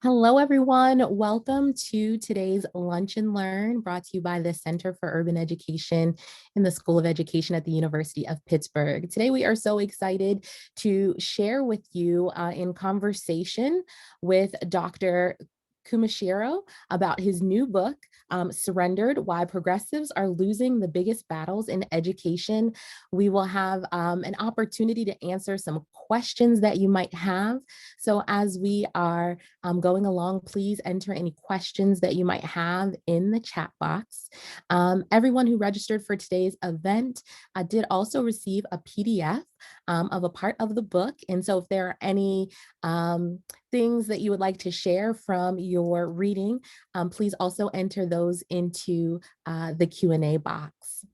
Hello, everyone. Welcome to today's Lunch and Learn, brought to you by the Center for Urban Education in the School of Education at the University of Pittsburgh. Today, we are so excited to share with you in conversation with Dr. Kumashiro about his new book, Surrendered: Why Progressives Are Losing the Biggest Battles in Education. We will have an opportunity to answer some questions that you might have. So as we are going along, please enter any questions that you might have in the chat box. Everyone who registered for today's event did also receive a PDF of a part of the book. And so if there are any things that you would like to share from your reading, please also enter those into the Q&A box.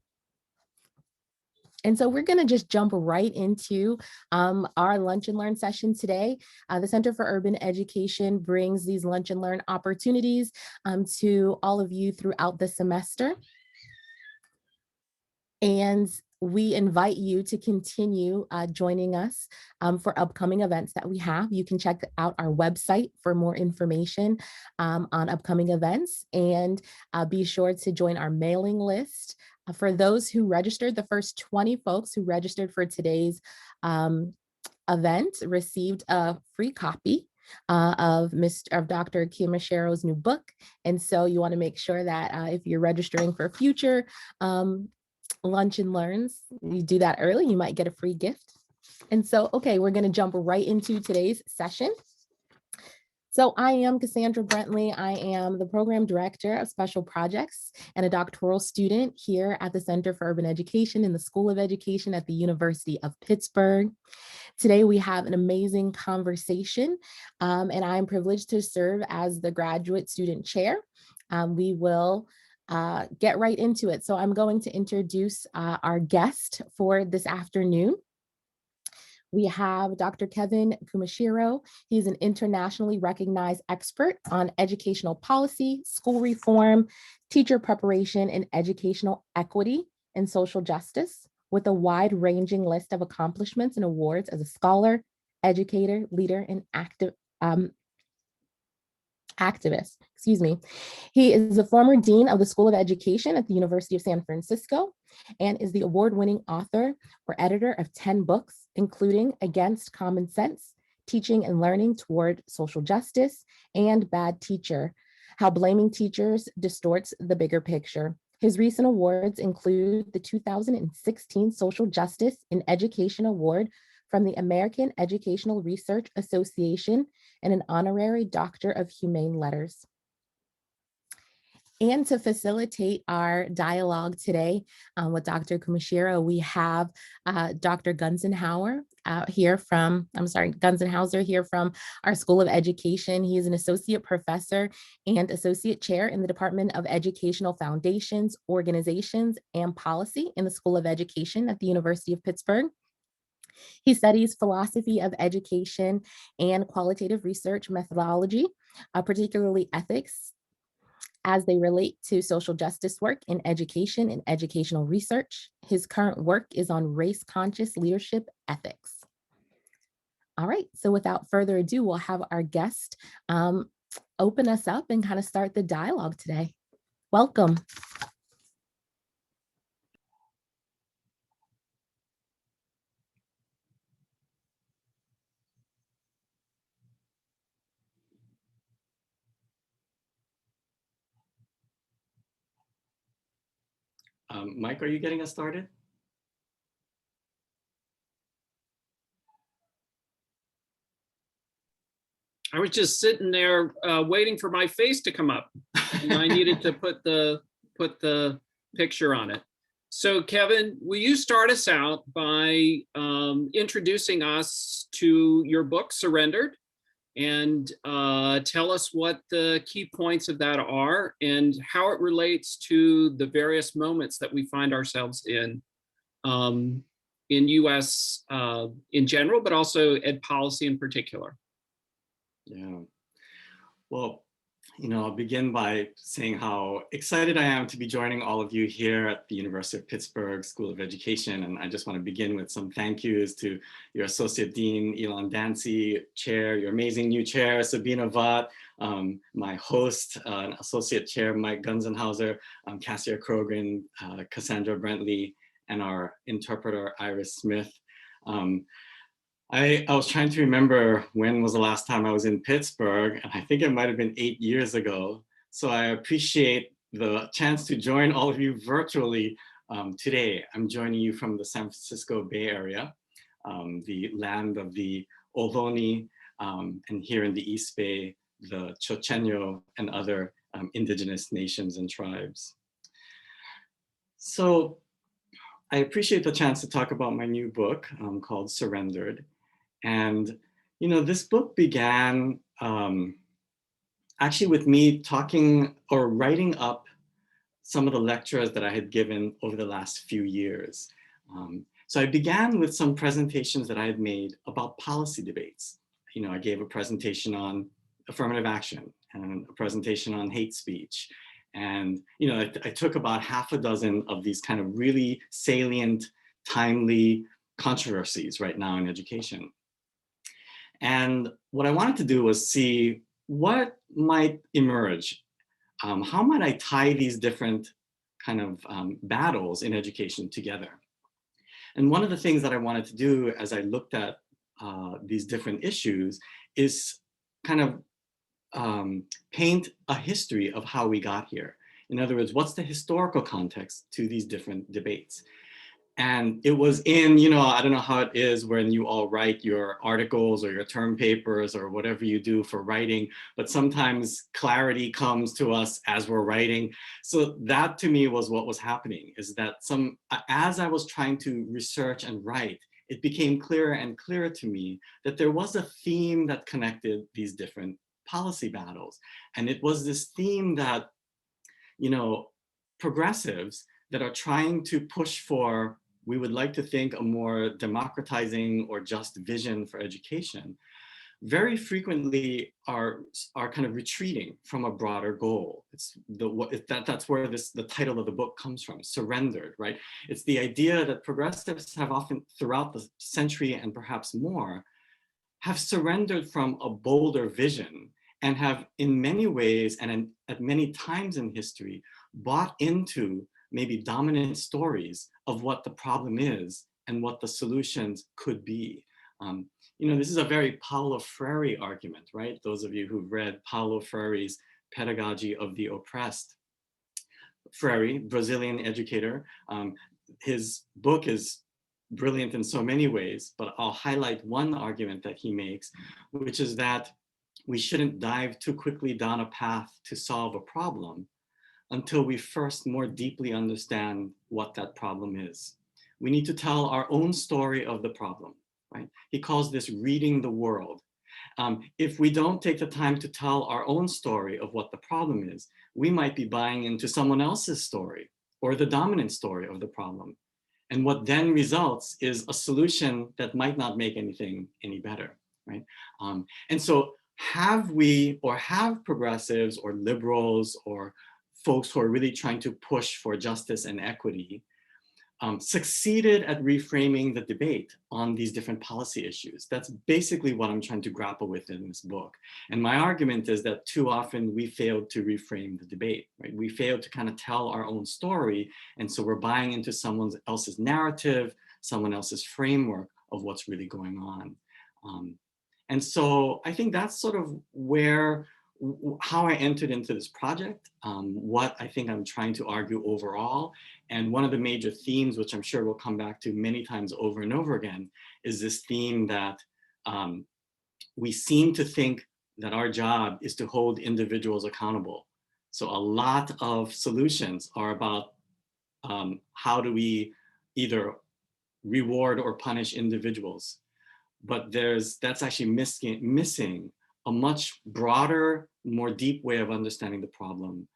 And so we're going to just jump right into our Lunch and Learn session today. The Center for Urban Education brings these Lunch and Learn opportunities to all of you throughout the semester. And we invite you to continue joining us for upcoming events that we have. You can check out our website for more information on upcoming events, and be sure to join our mailing list. For those who registered, the first 20 folks who registered for today's event received a free copy of Dr. Kumashiro's new book. And so you want to make sure that if you're registering for future Lunch and Learns, you do that early, you might get a free gift. And so, okay, we're going to jump right into today's session. So I am Cassandra Brentley. I am the Program Director of Special Projects and a doctoral student here at the Center for Urban Education in the School of Education at the University of Pittsburgh. Today we have an amazing conversation, and I'm privileged to serve as the graduate student chair. We will get right into it. So I'm going to introduce our guest for this afternoon. We have Dr. Kevin Kumashiro. He's an internationally recognized expert on educational policy, school reform, teacher preparation, and educational equity and social justice, with a wide-ranging list of accomplishments and awards as a scholar, educator, leader, and activist. He is a former dean of the School of Education at the University of San Francisco and is the award-winning author or editor of 10 books, including Against Common Sense, Teaching and Learning Toward Social Justice, and Bad Teacher: How Blaming Teachers Distorts the Bigger Picture. His recent awards include the 2016 Social Justice in Education Award from the American Educational Research Association and an honorary Doctor of Humane Letters. And to facilitate our dialogue today with Dr. Kumashiro, we have Dr. Gunzenhauser here from our School of Education. He is an associate professor and associate chair in the Department of Educational Foundations, Organizations, and Policy in the School of Education at the University of Pittsburgh. He studies philosophy of education and qualitative research methodology, particularly ethics, as they relate to social justice work in education and educational research. His current work is on race-conscious leadership ethics. All right, so without further ado, we'll have our guest open us up and kind of start the dialogue today. Welcome. Mike, are you getting us started? I was just sitting there waiting for my face to come up, and I needed to put the picture on it. So Kevin, will you start us out by introducing us to your book, Surrendered, and tell us what the key points of that are and how it relates to the various moments that we find ourselves in US in general, but also ed policy in particular. Yeah. Well, I'll begin by saying how excited I am to be joining all of you here at the University of Pittsburgh School of Education. And I just want to begin with some thank yous to your Associate Dean, Elon Dancy, Chair, your amazing new Chair, Sabina Vaught, my host, Associate Chair, Mike Gunzenhauser, Cassia Krogan, Cassandra Brentley, and our interpreter, Iris Smith. I was trying to remember when was the last time I was in Pittsburgh, and I think it might have been 8 years ago. So I appreciate the chance to join all of you virtually today. I'm joining you from the San Francisco Bay Area, the land of the Ohlone, and here in the East Bay, the Chochenyo and other indigenous nations and tribes. So I appreciate the chance to talk about my new book called Surrendered. And, this book began actually with me talking or writing up some of the lectures that I had given over the last few years. So I began with some presentations that I had made about policy debates. I gave a presentation on affirmative action and a presentation on hate speech. And, I took about half a dozen of these kind of really salient, timely controversies right now in education. And what I wanted to do was see what might emerge. How might I tie these different kind of battles in education together? And one of the things that I wanted to do as I looked at these different issues is kind of paint a history of how we got here. In other words, what's the historical context to these different debates? And it was in, I don't know how it is when you all write your articles or your term papers or whatever you do for writing, but sometimes clarity comes to us as we're writing. So that to me was what was happening, is that as I was trying to research and write, it became clearer and clearer to me that there was a theme that connected these different policy battles. And it was this theme that, progressives that are trying to push for, we would like to think, a more democratizing or just vision for education, very frequently are kind of retreating from a broader goal. That's where the title of the book comes from, Surrendered, right? It's the idea that progressives have often, throughout the century and perhaps more, have surrendered from a bolder vision and have in many ways and at many times in history bought into maybe dominant stories of what the problem is and what the solutions could be. This is a very Paulo Freire argument, right? Those of you who've read Paulo Freire's Pedagogy of the Oppressed. Freire, Brazilian educator, his book is brilliant in so many ways, but I'll highlight one argument that he makes, which is that we shouldn't dive too quickly down a path to solve a problem until we first more deeply understand what that problem is. We need to tell our own story of the problem, right? He calls this reading the world. If we don't take the time to tell our own story of what the problem is, we might be buying into someone else's story or the dominant story of the problem. And what then results is a solution that might not make anything any better, right? And so have progressives or liberals or folks who are really trying to push for justice and equity succeeded at reframing the debate on these different policy issues? That's basically what I'm trying to grapple with in this book. And my argument is that too often we failed to reframe the debate, right? We failed to kind of tell our own story. And so we're buying into someone else's narrative, someone else's framework of what's really going on. And so I think that's sort of how I entered into this project, what I think I'm trying to argue overall. And one of the major themes, which I'm sure we'll come back to many times over and over again, is this theme that we seem to think that our job is to hold individuals accountable. So a lot of solutions are about how do we either reward or punish individuals. But that's actually missing a much broader, more deep way of understanding the problem.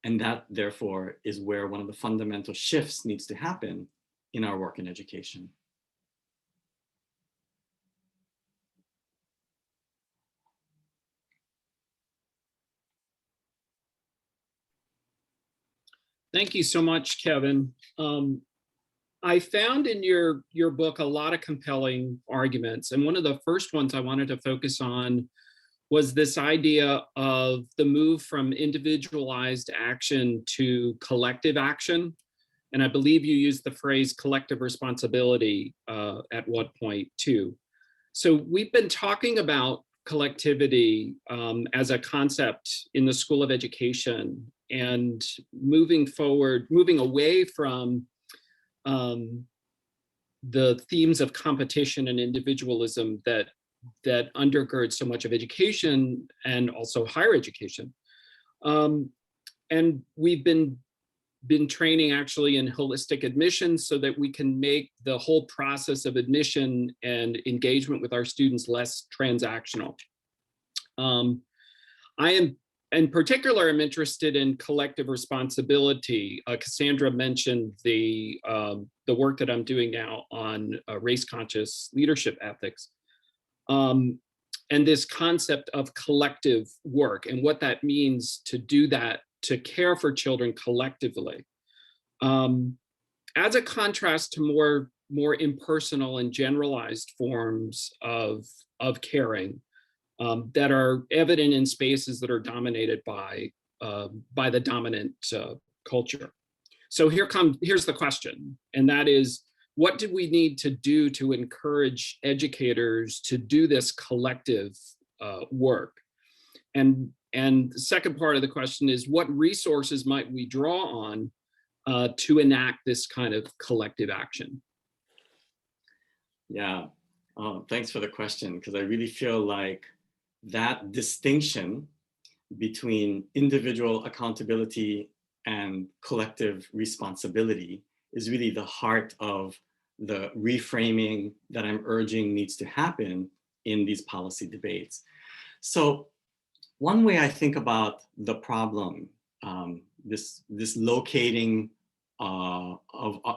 And that, therefore, is where one of the fundamental shifts needs to happen in our work in education. Thank you so much, Kevin. I found in your book a lot of compelling arguments, and one of the first ones I wanted to focus on was this idea of the move from individualized action to collective action. And I believe you used the phrase collective responsibility at one point too. So we've been talking about collectivity as a concept in the School of Education, and moving forward, moving away from the themes of competition and individualism that undergird so much of education and also higher education. And we've been training actually in holistic admission so that we can make the whole process of admission and engagement with our students less transactional. I am, in particular, I'm interested in collective responsibility. Cassandra mentioned the work that I'm doing now on race-conscious leadership ethics. And this concept of collective work and what that means to do that, to care for children collectively, as a contrast to more impersonal and generalized forms of caring that are evident in spaces that are dominated by the dominant culture. So here's the question, and that is, what do we need to do to encourage educators to do this collective work? And the second part of the question is, what resources might we draw on to enact this kind of collective action? Yeah, thanks for the question, because I really feel like that distinction between individual accountability and collective responsibility is really the heart of the reframing that I'm urging needs to happen in these policy debates. So one way I think about the problem, this locating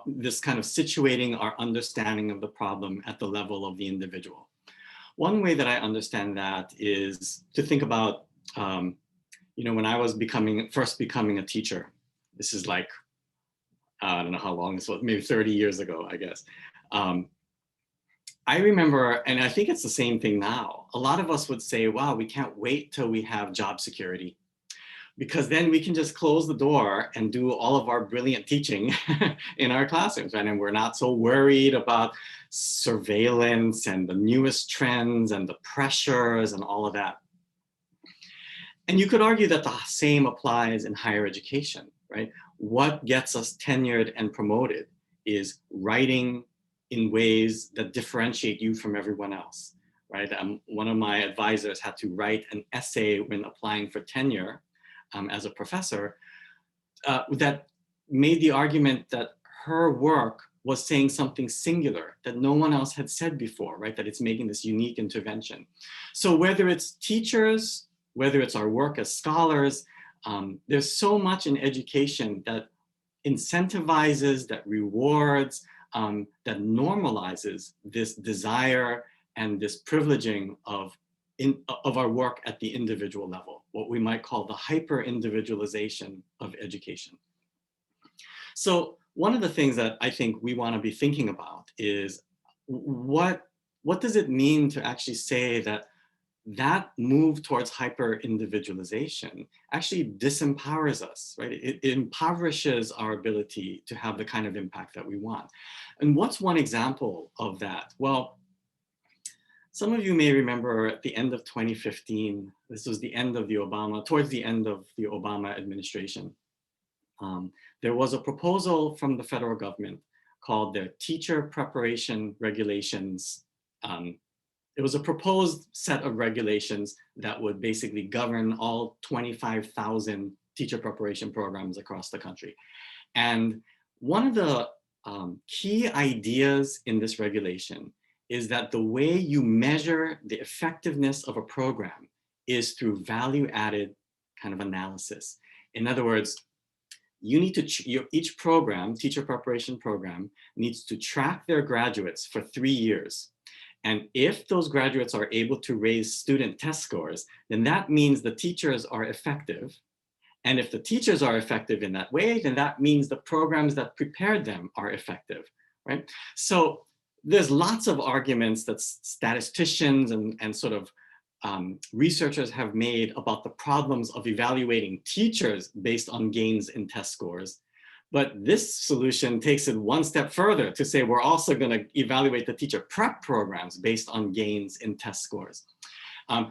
this kind of situating our understanding of the problem at the level of the individual. One way that I understand that is to think about, when I was first becoming a teacher. This is like, I don't know how long this was, maybe 30 years ago, I guess. I remember, and I think it's the same thing now, a lot of us would say, wow, we can't wait till we have job security, because then we can just close the door and do all of our brilliant teaching in our classrooms, right? And we're not so worried about surveillance and the newest trends and the pressures and all of that. And you could argue that the same applies in higher education, right? What gets us tenured and promoted is writing in ways that differentiate you from everyone else, right? One of my advisors had to write an essay when applying for tenure as a professor that made the argument that her work was saying something singular that no one else had said before, right? That it's making this unique intervention. So whether it's teachers, whether it's our work as scholars, there's so much in education that incentivizes, that rewards, that normalizes this desire and this privileging of our work at the individual level, what we might call the hyper-individualization of education. So one of the things that I think we want to be thinking about is what does it mean to actually say that move towards hyper-individualization actually disempowers us, right? It impoverishes our ability to have the kind of impact that we want. And what's one example of that? Well, some of you may remember at the end of 2015, this was the end of towards the end of the Obama administration, there was a proposal from the federal government called the Teacher Preparation Regulations. It was a proposed set of regulations that would basically govern all 25,000 teacher preparation programs across the country. And one of the key ideas in this regulation is that the way you measure the effectiveness of a program is through value-added kind of analysis. In other words, you need to, each program, teacher preparation program, needs to track their graduates for 3 years. And if those graduates are able to raise student test scores, then that means the teachers are effective. And if the teachers are effective in that way, then that means the programs that prepared them are effective, right? So there's lots of arguments that statisticians and sort of researchers have made about the problems of evaluating teachers based on gains in test scores. But this solution takes it one step further to say we're also going to evaluate the teacher prep programs based on gains in test scores.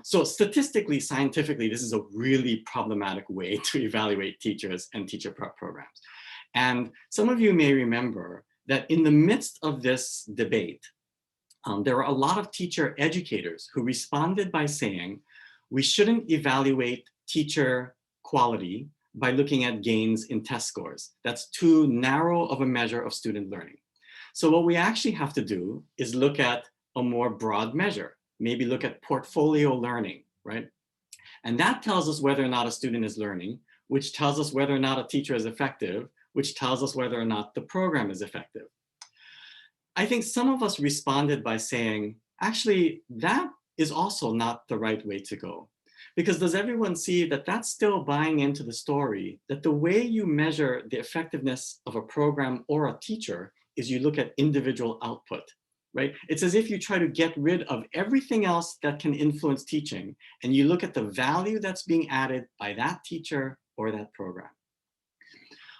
So statistically, scientifically, this is a really problematic way to evaluate teachers and teacher prep programs. And some of you may remember that in the midst of this debate, there were a lot of teacher educators who responded by saying, we shouldn't evaluate teacher quality by looking at gains in test scores. That's too narrow of a measure of student learning. So what we actually have to do is look at a more broad measure, maybe look at portfolio learning, right? And that tells us whether or not a student is learning, which tells us whether or not a teacher is effective, which tells us whether or not the program is effective. I think some of us responded by saying, actually, that is also not the right way to go. Because does everyone see that that's still buying into the story that the way you measure the effectiveness of a program or a teacher is you look at individual output, right? It's as if you try to get rid of everything else that can influence teaching and you look at the value that's being added by that teacher or that program.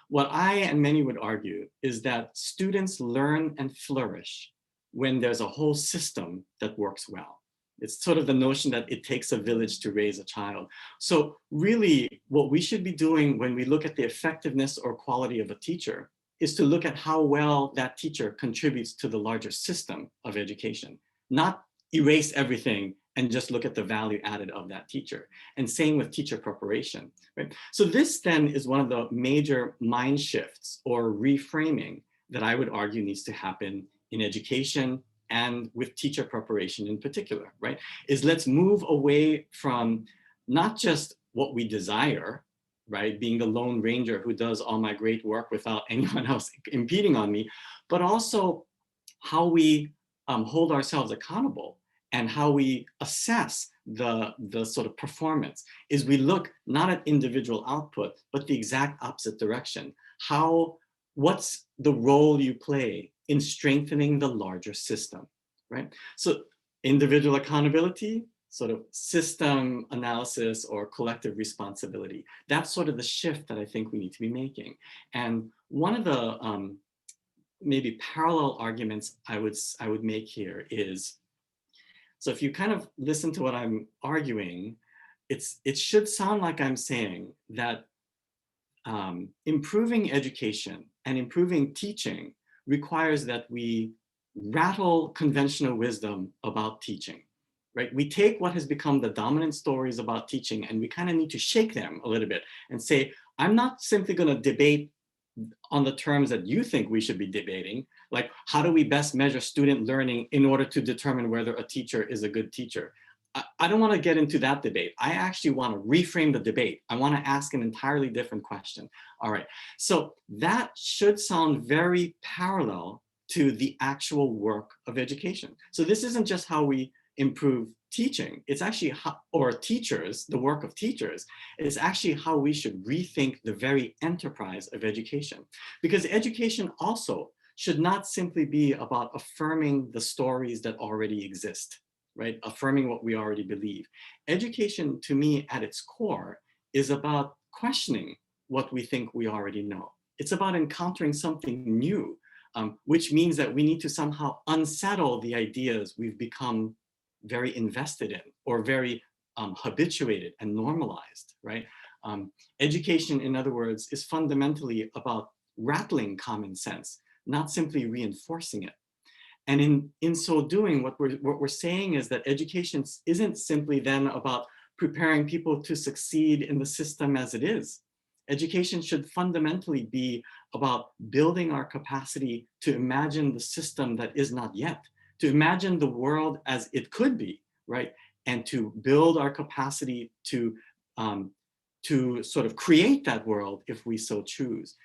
What I and many would argue is that students learn and flourish when there's a whole system that works well. It's sort of the notion that it takes a village to raise a child. So really what we should be doing when we look at the effectiveness or quality of a teacher is to look at how well that teacher contributes to the larger system of education, not erase everything and just look at the value added of that teacher. And same with teacher preparation, right? So this then is one of the major mind shifts or reframing that I would argue needs to happen in education and with teacher preparation in particular, right? Is let's move away from not just what we desire, right? Being the lone ranger who does all my great work without anyone else impeding on me, but also how we hold ourselves accountable and how we assess the sort of performance is we look not at individual output, but the exact opposite direction. What's the role you play in strengthening the larger system, right? So individual accountability, sort of system analysis or collective responsibility. That's sort of the shift that I think we need to be making. And one of the maybe parallel arguments I would make here is, so if you kind of listen to what I'm arguing, it should sound like I'm saying that improving education and improving teaching requires that we rattle conventional wisdom about teaching, right? We take what has become the dominant stories about teaching and we kind of need to shake them a little bit and say, I'm not simply going to debate on the terms that you think we should be debating, like how do we best measure student learning in order to determine whether a teacher is a good teacher. I don't want to get into that debate. I actually want to reframe the debate. I want to ask an entirely different question. All right, so that should sound very parallel to the actual work of education. So this isn't just how we improve teaching, it's actually how, or teachers, the work of teachers, is actually how we should rethink the very enterprise of education. Because education also should not simply be about affirming the stories that already exist, right? Affirming what we already believe. Education, to me, at its core, is about questioning what we think we already know. It's about encountering something new, which means that we need to somehow unsettle the ideas we've become very invested in or very habituated and normalized, right? Education, in other words, is fundamentally about rattling common sense, not simply reinforcing it. And in so doing, what we're saying is that education isn't simply then about preparing people to succeed in the system as it is. Education should fundamentally be about building our capacity to imagine the system that is not yet, to imagine the world as it could be, right? And to build our capacity to sort of create that world if we so choose.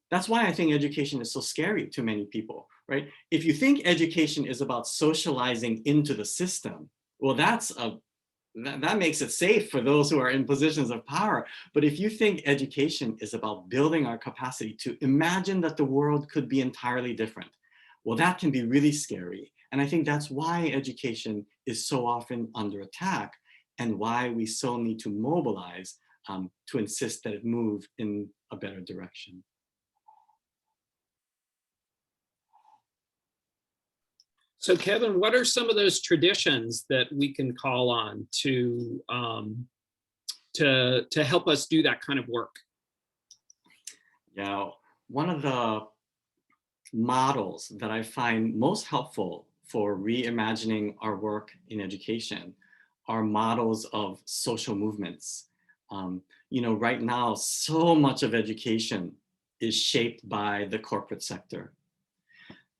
That's why I think education is so scary to many people, right? If you think education is about socializing into the system, well, that's a that makes it safe for those who are in positions of power. But if you think education is about building our capacity to imagine that the world could be entirely different, well, that can be really scary. And I think that's why education is so often under attack and why we so need to mobilize to insist that it move in a better direction. So Kevin, what are some of those traditions that we can call on to help us do that kind of work? Yeah, one of the models that I find most helpful for reimagining our work in education are models of social movements. You know, right now, so much of education is shaped by the corporate sector.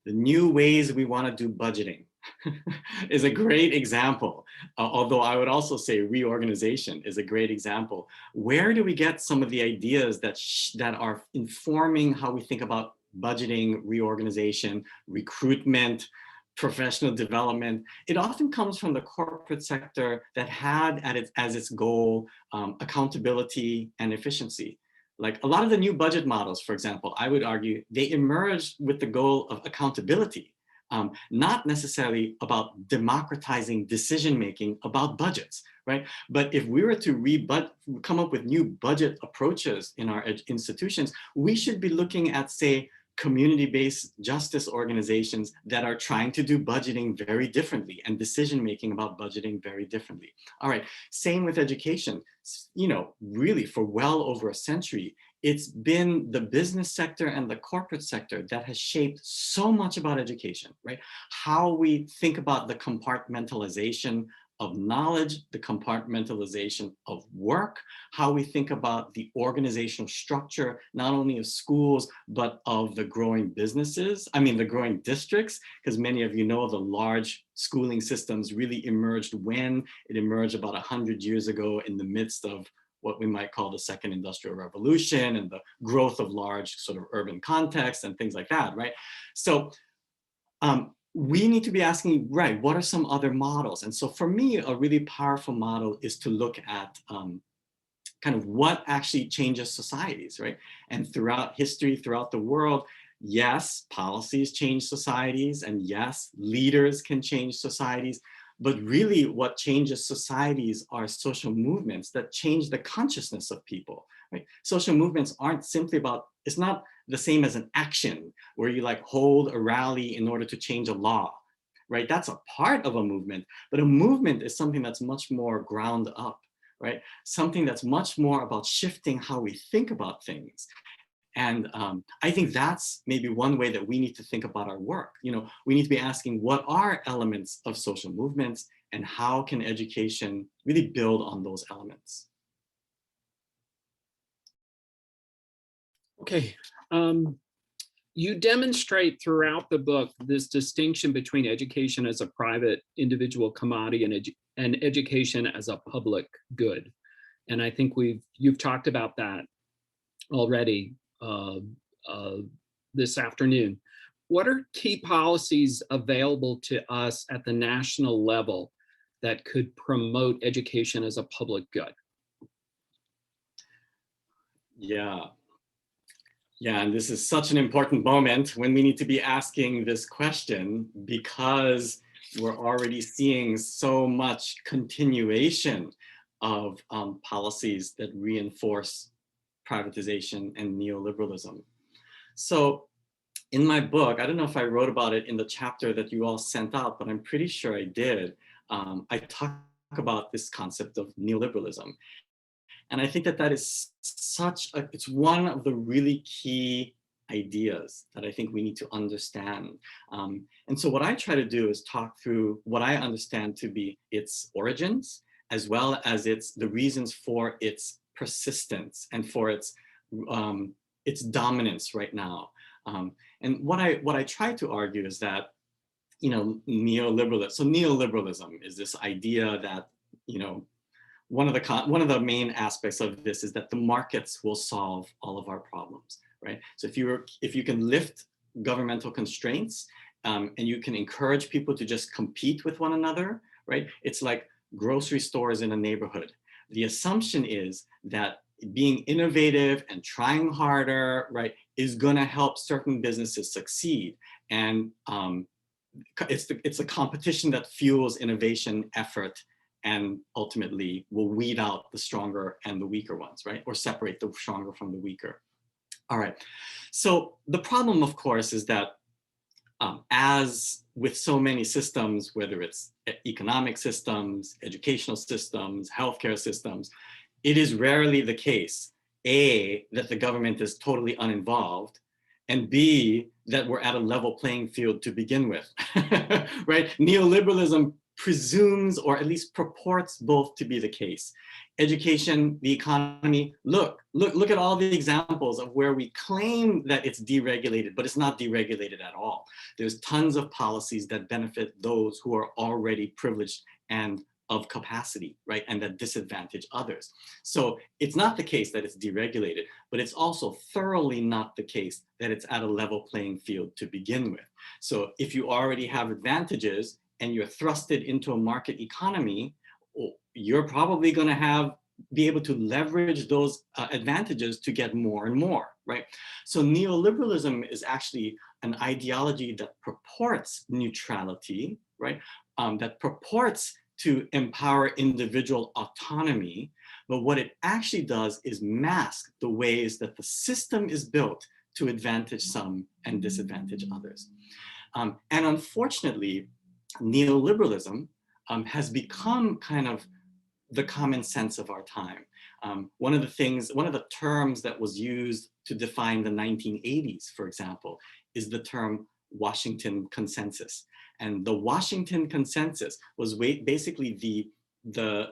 The new ways we want to do budgeting is a great example. Although I would also say reorganization is a great example. Where do we get some of the ideas that are informing how we think about budgeting, reorganization, recruitment, professional development? It often comes from the corporate sector that had as its goal accountability and efficiency. Like a lot of the new budget models, for example, I would argue they emerged with the goal of accountability, not necessarily about democratizing decision-making about budgets, right? But if we were to come up with new budget approaches in our institutions, we should be looking at, say, community-based justice organizations that are trying to do budgeting very differently and decision-making about budgeting very differently. All right, same with education. You know, really for well over a century, it's been the business sector and the corporate sector that has shaped so much about education, right? How we think about the compartmentalization of knowledge, the compartmentalization of work, how we think about the organizational structure, not only of schools, but of the growing businesses, the growing districts, because many of you know the large schooling systems really emerged when it emerged about 100 years ago in the midst of what we might call the second industrial revolution and the growth of large sort of urban contexts and things like that, right? So, we need to be asking, right, what are some other models? And so for me, a really powerful model is to look at kind of what actually changes societies, right? And throughout history, throughout the world, yes, policies change societies, and yes, leaders can change societies, but really what changes societies are social movements that change the consciousness of people, right? Social movements aren't simply about, it's not the same as an action where you like hold a rally in order to change a law, right? That's a part of a movement, but a movement is something that's much more ground up, right? Something that's much more about shifting how we think about things. And I think that's maybe one way that we need to think about our work. You know, we need to be asking what are elements of social movements and how can education really build on those elements? Okay. You demonstrate throughout the book this distinction between education as a private individual commodity and education as a public good. And I think you've talked about that already this afternoon. What are key policies available to us at the national level that could promote education as a public good? Yeah, and this is such an important moment when we need to be asking this question because we're already seeing so much continuation of policies that reinforce privatization and neoliberalism. So in my book, I don't know if I wrote about it in the chapter that you all sent out, but I'm pretty sure I did. I talk about this concept of neoliberalism. And I think that is it's one of the really key ideas that I think we need to understand. And so what I try to do is talk through what I understand to be its origins, as well as the reasons for its persistence and for its dominance right now. And what I try to argue is that, you know, neoliberalism is this idea that, you know, one of the main aspects of this is that the markets will solve all of our problems, right? So if you can lift governmental constraints and you can encourage people to just compete with one another, right? It's like grocery stores in a neighborhood. The assumption is that being innovative and trying harder, right, is going to help certain businesses succeed. And it's a competition that fuels innovation effort and ultimately will weed out the stronger and the weaker ones, right? Or separate the stronger from the weaker. All right. So the problem, of course, is that as with so many systems, whether it's economic systems, educational systems, healthcare systems, it is rarely the case, A, that the government is totally uninvolved, and B, that we're at a level playing field to begin with, right? Neoliberalism presumes, or at least purports, both to be the case. Education, the economy, look at all the examples of where we claim that it's deregulated, but it's not deregulated at all. There's tons of policies that benefit those who are already privileged and of capacity, right? And that disadvantage others. So it's not the case that it's deregulated, but it's also thoroughly not the case that it's at a level playing field to begin with. So if you already have advantages and you're thrusted into a market economy, you're probably going to be able to leverage those advantages to get more and more, right? So neoliberalism is actually an ideology that purports neutrality, right? That purports to empower individual autonomy, but what it actually does is mask the ways that the system is built to advantage some and disadvantage others. And unfortunately, neoliberalism has become kind of the common sense of our time. One of the terms that was used to define the 1980s, for example, is the term Washington consensus. And the Washington consensus was basically the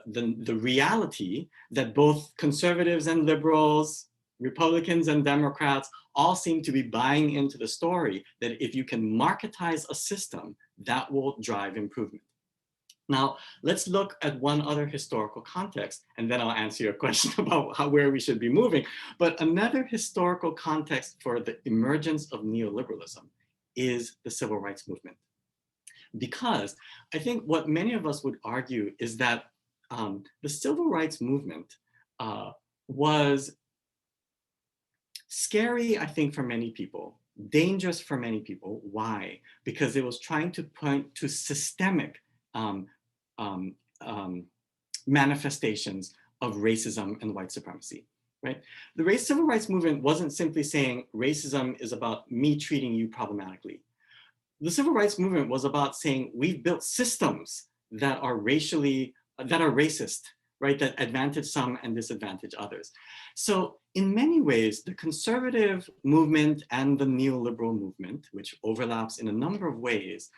reality that both conservatives and liberals, Republicans and Democrats all seem to be buying into the story that if you can marketize a system, that will drive improvement. Now, let's look at one other historical context, and then I'll answer your question about where we should be moving. But another historical context for the emergence of neoliberalism is the civil rights movement. Because I think what many of us would argue is that the civil rights movement was scary, I think, for many people, dangerous for many people. Why? Because it was trying to point to systemic manifestations of racism and white supremacy, right? The civil rights movement wasn't simply saying racism is about me treating you problematically. The civil rights movement was about saying we've built systems that are racist, right? That advantage some and disadvantage others. So in many ways, the conservative movement and the neoliberal movement, which overlaps in a number of ways,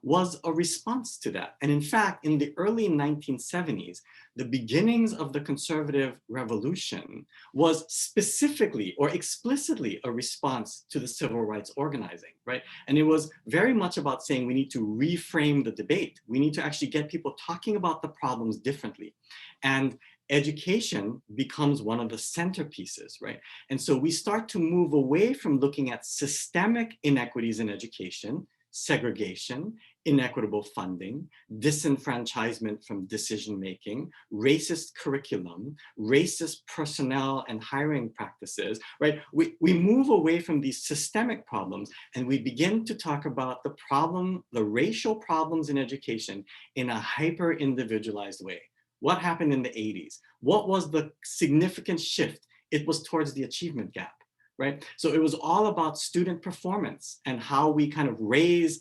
was a response to that. And in fact, in the early 1970s, the beginnings of the conservative revolution was specifically or explicitly a response to the civil rights organizing, right? And it was very much about saying we need to reframe the debate. We need to actually get people talking about the problems differently. And education becomes one of the centerpieces, right? And so we start to move away from looking at systemic inequities in education, segregation, inequitable funding, disenfranchisement from decision-making, racist curriculum, racist personnel and hiring practices, right? We move away from these systemic problems and we begin to talk about the racial problems in education in a hyper-individualized way. What happened in the 80s? What was the significant shift? It was towards the achievement gap, right? So it was all about student performance and how we kind of raise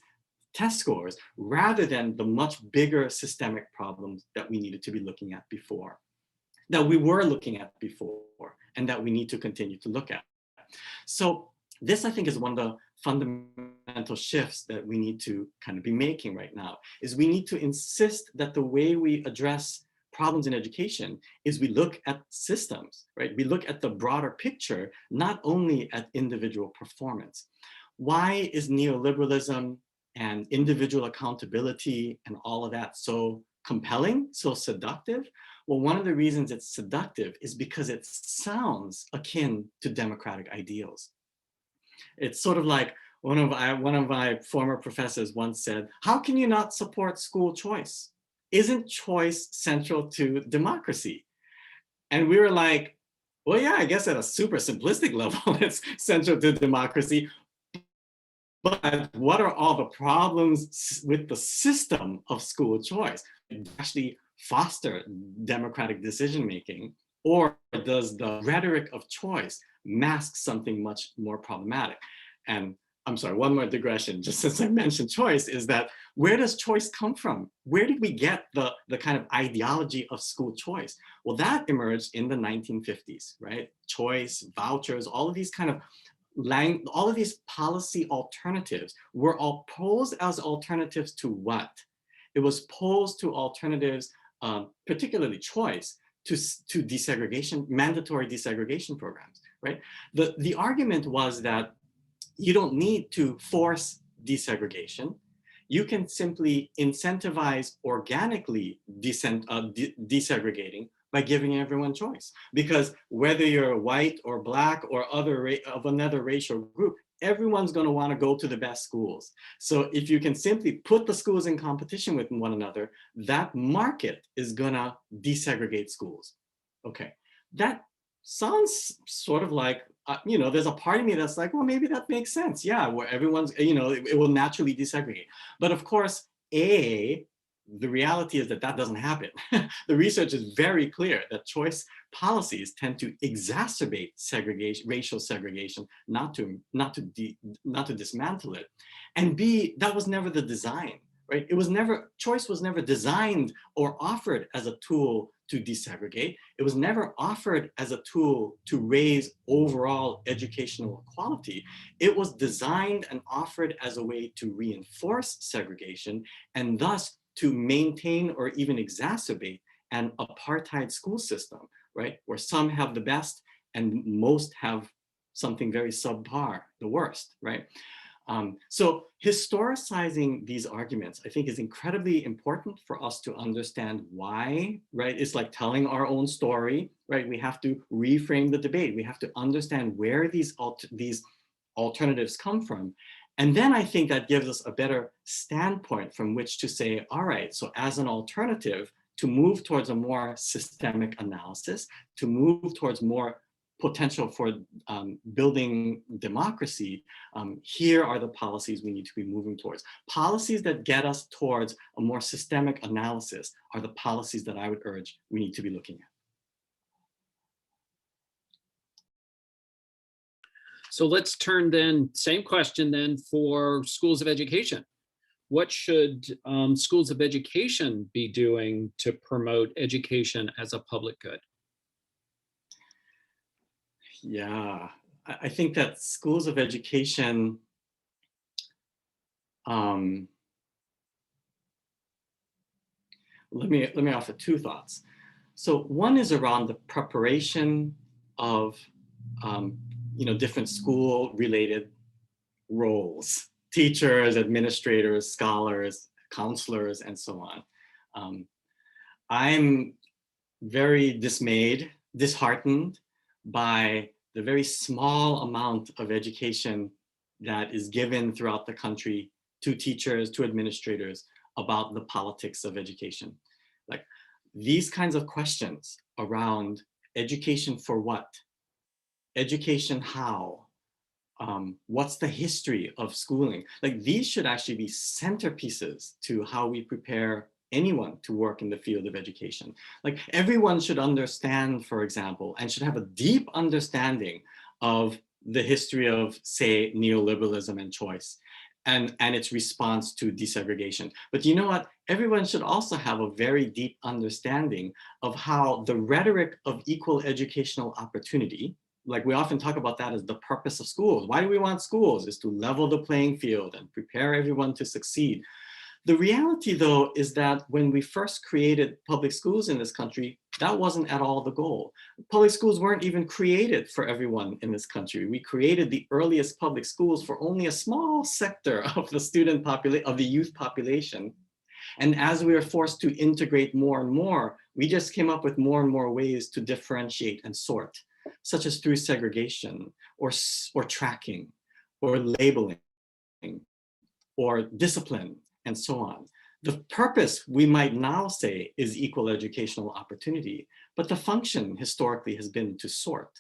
test scores rather than the much bigger systemic problems that we needed to be looking at before, that we were looking at before, and that we need to continue to look at. So this, I think, is one of the fundamental shifts that we need to kind of be making right now, is we need to insist that the way we address problems in education is we look at systems, right? We look at the broader picture, not only at individual performance. Why is neoliberalism and individual accountability and all of that so compelling, so seductive? Well, one of the reasons it's seductive is because it sounds akin to democratic ideals. It's sort of like one of my former professors once said, how can you not support school choice? isn't choice central to democracy? And we were like, well, yeah, I guess at a super simplistic level, it's central to democracy. But what are all the problems with the system of school choice? It actually foster democratic decision-making, or does the rhetoric of choice mask something much more problematic? And I'm sorry, one more digression, just since I mentioned choice, is that where does choice come from? Where did we get the kind of ideology of school choice? Well, that emerged in the 1950s, right? Choice, vouchers, all of these kind of all of these policy alternatives were all posed as alternatives to what? It was posed to alternatives, particularly choice, to desegregation, mandatory desegregation programs, right? The argument was that you don't need to force desegregation. You can simply incentivize organically desegregating by giving everyone choice. Because whether you're white or black or of another racial group, everyone's going to want to go to the best schools. So if you can simply put the schools in competition with one another, that market is going to desegregate schools. Okay, that sounds sort of like, you know, there's a part of me that's like, well, maybe that makes sense. Yeah, where everyone's, you know, it will naturally desegregate. But of course, the reality is that that doesn't happen. The research is very clear that choice policies tend to exacerbate segregation, racial segregation, not to dismantle it. And B, that was never the design, right? It was never, choice was never designed or offered as a tool to desegregate. It was never offered as a tool to raise overall educational equality. It was designed and offered as a way to reinforce segregation and thus to maintain or even exacerbate an apartheid school system, right? Where some have the best and most have something very subpar, the worst, right? So historicizing these arguments, I think, is incredibly important for us to understand why, right? It's like telling our own story, right? We have to reframe the debate. We have to understand where these alternatives come from. And then I think that gives us a better standpoint from which to say, all right, so as an alternative to move towards a more systemic analysis, to move towards more potential for building democracy, here are the policies we need to be moving towards. Policies that get us towards a more systemic analysis are the policies that I would urge we need to be looking at. So let's turn then, same question then for schools of education. What should schools of education be doing to promote education as a public good? Yeah, I think that schools of education, let me offer two thoughts. So one is around the preparation of you know, different school-related roles, teachers, administrators, scholars, counselors, and so on. I'm very disheartened by the very small amount of education that is given throughout the country to teachers, to administrators about the politics of education. Like these kinds of questions around education for what? Education how? What's the history of schooling? Like these should actually be centerpieces to how we prepare anyone to work in the field of education. Like everyone should understand, for example, and should have a deep understanding of the history of, say, neoliberalism and choice and its response to desegregation. But you know what? Everyone should also have a very deep understanding of how the rhetoric of equal educational opportunity, like we often talk about that as the purpose of schools. Why do we want schools? Is to level the playing field and prepare everyone to succeed. The reality, though, is that when we first created public schools in this country, that wasn't at all the goal. Public schools weren't even created for everyone in this country. We created the earliest public schools for only a small sector of the youth population. And as we were forced to integrate more and more, we just came up with more and more ways to differentiate and sort, such as through segregation or tracking or labeling or discipline and so on. The purpose, we might now say, is equal educational opportunity, but the function historically has been to sort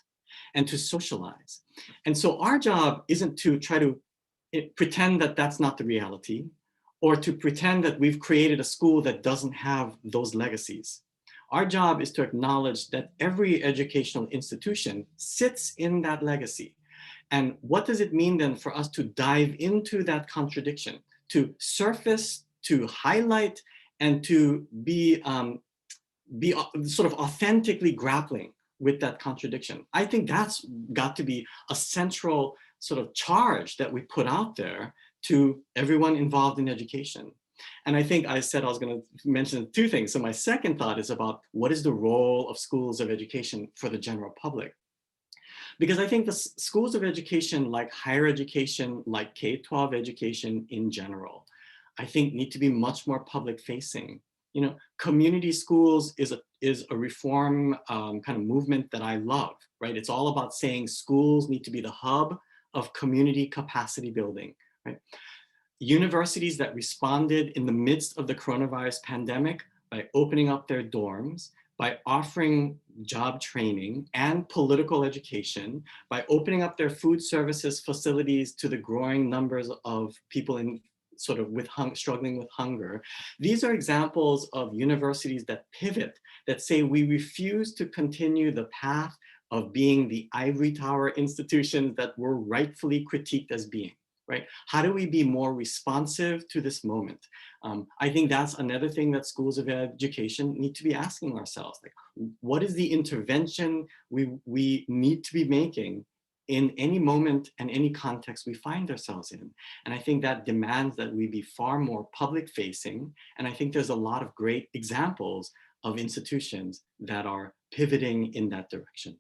and to socialize. And so our job isn't to try to pretend that that's not the reality, or to pretend that we've created a school that doesn't have those legacies. Our job is to acknowledge that every educational institution sits in that legacy. And what does it mean then for us to dive into that contradiction, to surface, to highlight, and to be sort of authentically grappling with that contradiction? I think that's got to be a central sort of charge that we put out there to everyone involved in education. And I think I said I was going to mention two things. So my second thought is about what is the role of schools of education for the general public? Because I think the schools of education, like higher education, like K-12 education in general, I think need to be much more public facing. You know, community schools is a reform kind of movement that I love, right? It's all about saying schools need to be the hub of community capacity building, right? Universities that responded in the midst of the coronavirus pandemic by opening up their dorms, by offering job training and political education, by opening up their food services facilities to the growing numbers of people in sort of struggling with hunger. These are examples of universities that pivot, that say we refuse to continue the path of being the ivory tower institutions that were rightfully critiqued as being. Right? How do we be more responsive to this moment? I think that's another thing that schools of education need to be asking ourselves, like, what is the intervention we need to be making in any moment and any context we find ourselves in? And I think that demands that we be far more public facing. And I think there's a lot of great examples of institutions that are pivoting in that direction.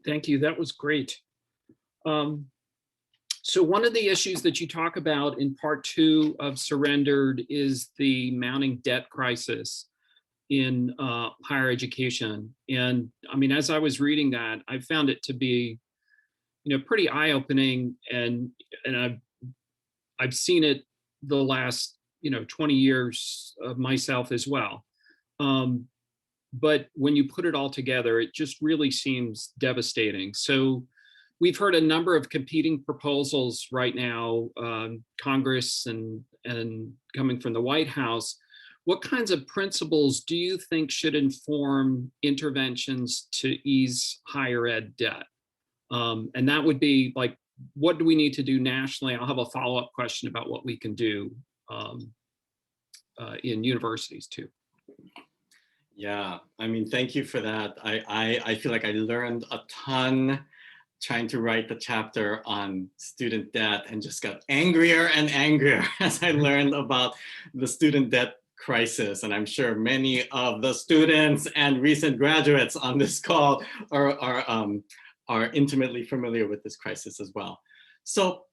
Thank you, that was great. So one of the issues that you talk about in part 2 of Surrendered is the mounting debt crisis in higher education. And I mean, as I was reading that, I found it to be, you know, pretty eye-opening, and I've seen it the last, you know, 20 years of myself as well. But when you put it all together, it just really seems devastating. So we've heard a number of competing proposals right now, Congress and coming from the White House. What kinds of principles do you think should inform interventions to ease higher ed debt? And that would be like, what do we need to do nationally? I'll have a follow-up question about what we can do in universities too. Yeah, I mean, thank you for that. I feel like I learned a ton trying to write the chapter on student debt, and just got angrier and angrier as I learned about the student debt crisis. And I'm sure many of the students and recent graduates on this call are intimately familiar with this crisis as well. So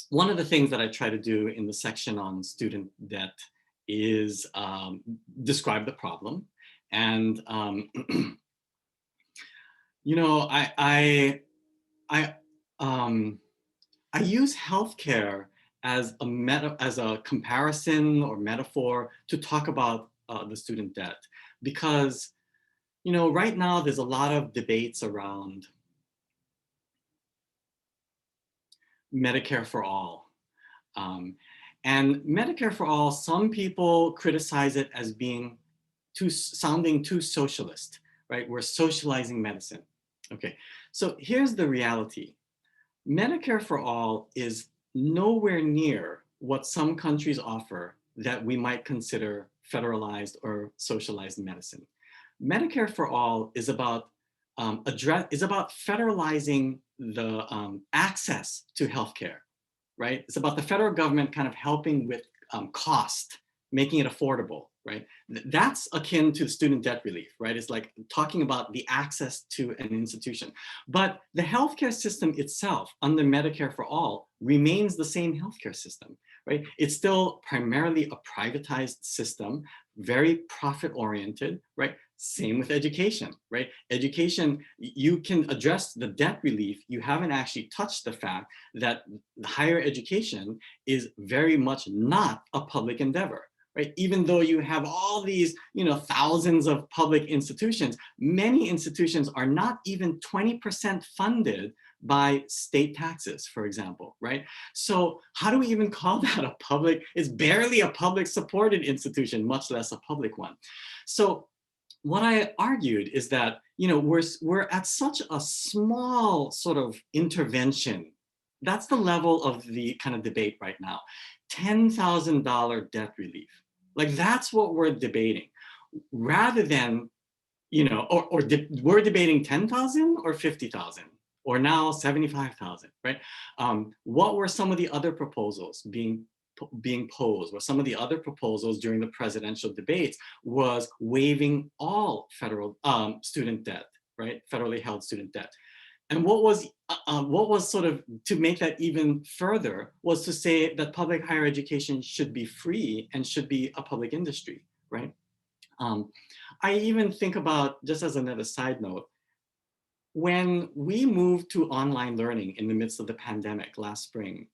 one of the things that I try to do in the section on student debt is describe the problem. And you know, I use healthcare as a comparison or metaphor to talk about the student debt, because, you know, right now there's a lot of debates around Medicare for all. And Medicare for all, some people criticize it as being sounding too socialist, right? We're socializing medicine. Okay, so here's the reality. Medicare for all is nowhere near what some countries offer that we might consider federalized or socialized medicine. Medicare for all is about federalizing the access to healthcare, right? It's about the federal government kind of helping with cost, making it affordable, right? That's akin to student debt relief, right? It's like talking about the access to an institution. But the healthcare system itself under Medicare for all remains the same healthcare system, right? It's still primarily a privatized system, very profit oriented, right? Same with education, right? Education, you can address the debt relief. You haven't actually touched the fact that higher education is very much not a public endeavor, right? Even though you have all these, thousands of public institutions, many institutions are not even 20% funded by state taxes, for example, right? So how do we even call that a public? It's barely a public supported institution, much less a public one. So what I argued is that, we're at such a small sort of intervention. That's the level of the kind of debate right now. $10,000 debt relief. Like, that's what we're debating, rather than, we're debating 10,000 or 50,000 or now 75,000, right? What were some of the other proposals being posed? Were some of the other proposals during the presidential debates was waiving all federal student debt, right? Federally held student debt. And what was sort of, to make that even further, was to say that public higher education should be free and should be a public industry, right? I even think about, just as another side note, when we moved to online learning in the midst of the pandemic last spring,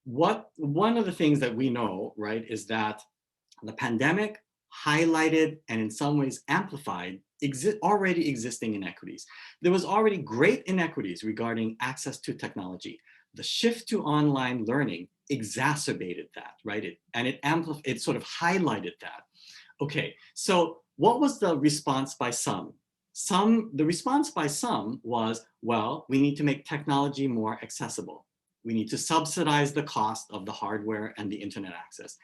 one of the things that we know, right, is that the pandemic highlighted and in some ways amplified already existing inequities. There was already great inequities regarding access to technology. The shift to online learning exacerbated that, right? It sort of highlighted that. Okay, so what was the response by some? The response by some was, well, we need to make technology more accessible. We need to subsidize the cost of the hardware and the internet access.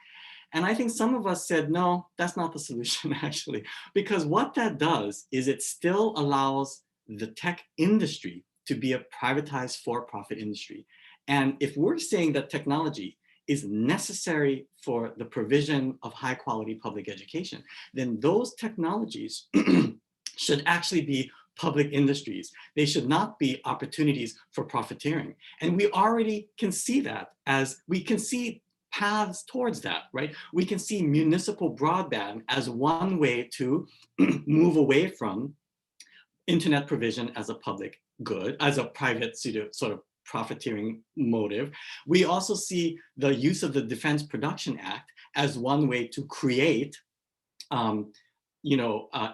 And I think some of us said, no, that's not the solution, actually, because what that does is it still allows the tech industry to be a privatized for-profit industry. And if we're saying that technology is necessary for the provision of high quality public education, then those technologies should actually be public industries. They should not be opportunities for profiteering. And we already can see that, as we can see paths towards that, right? We can see municipal broadband as one way to move away from internet provision as a public good, as a private sort of profiteering motive. We also see the use of the Defense Production Act as one way to create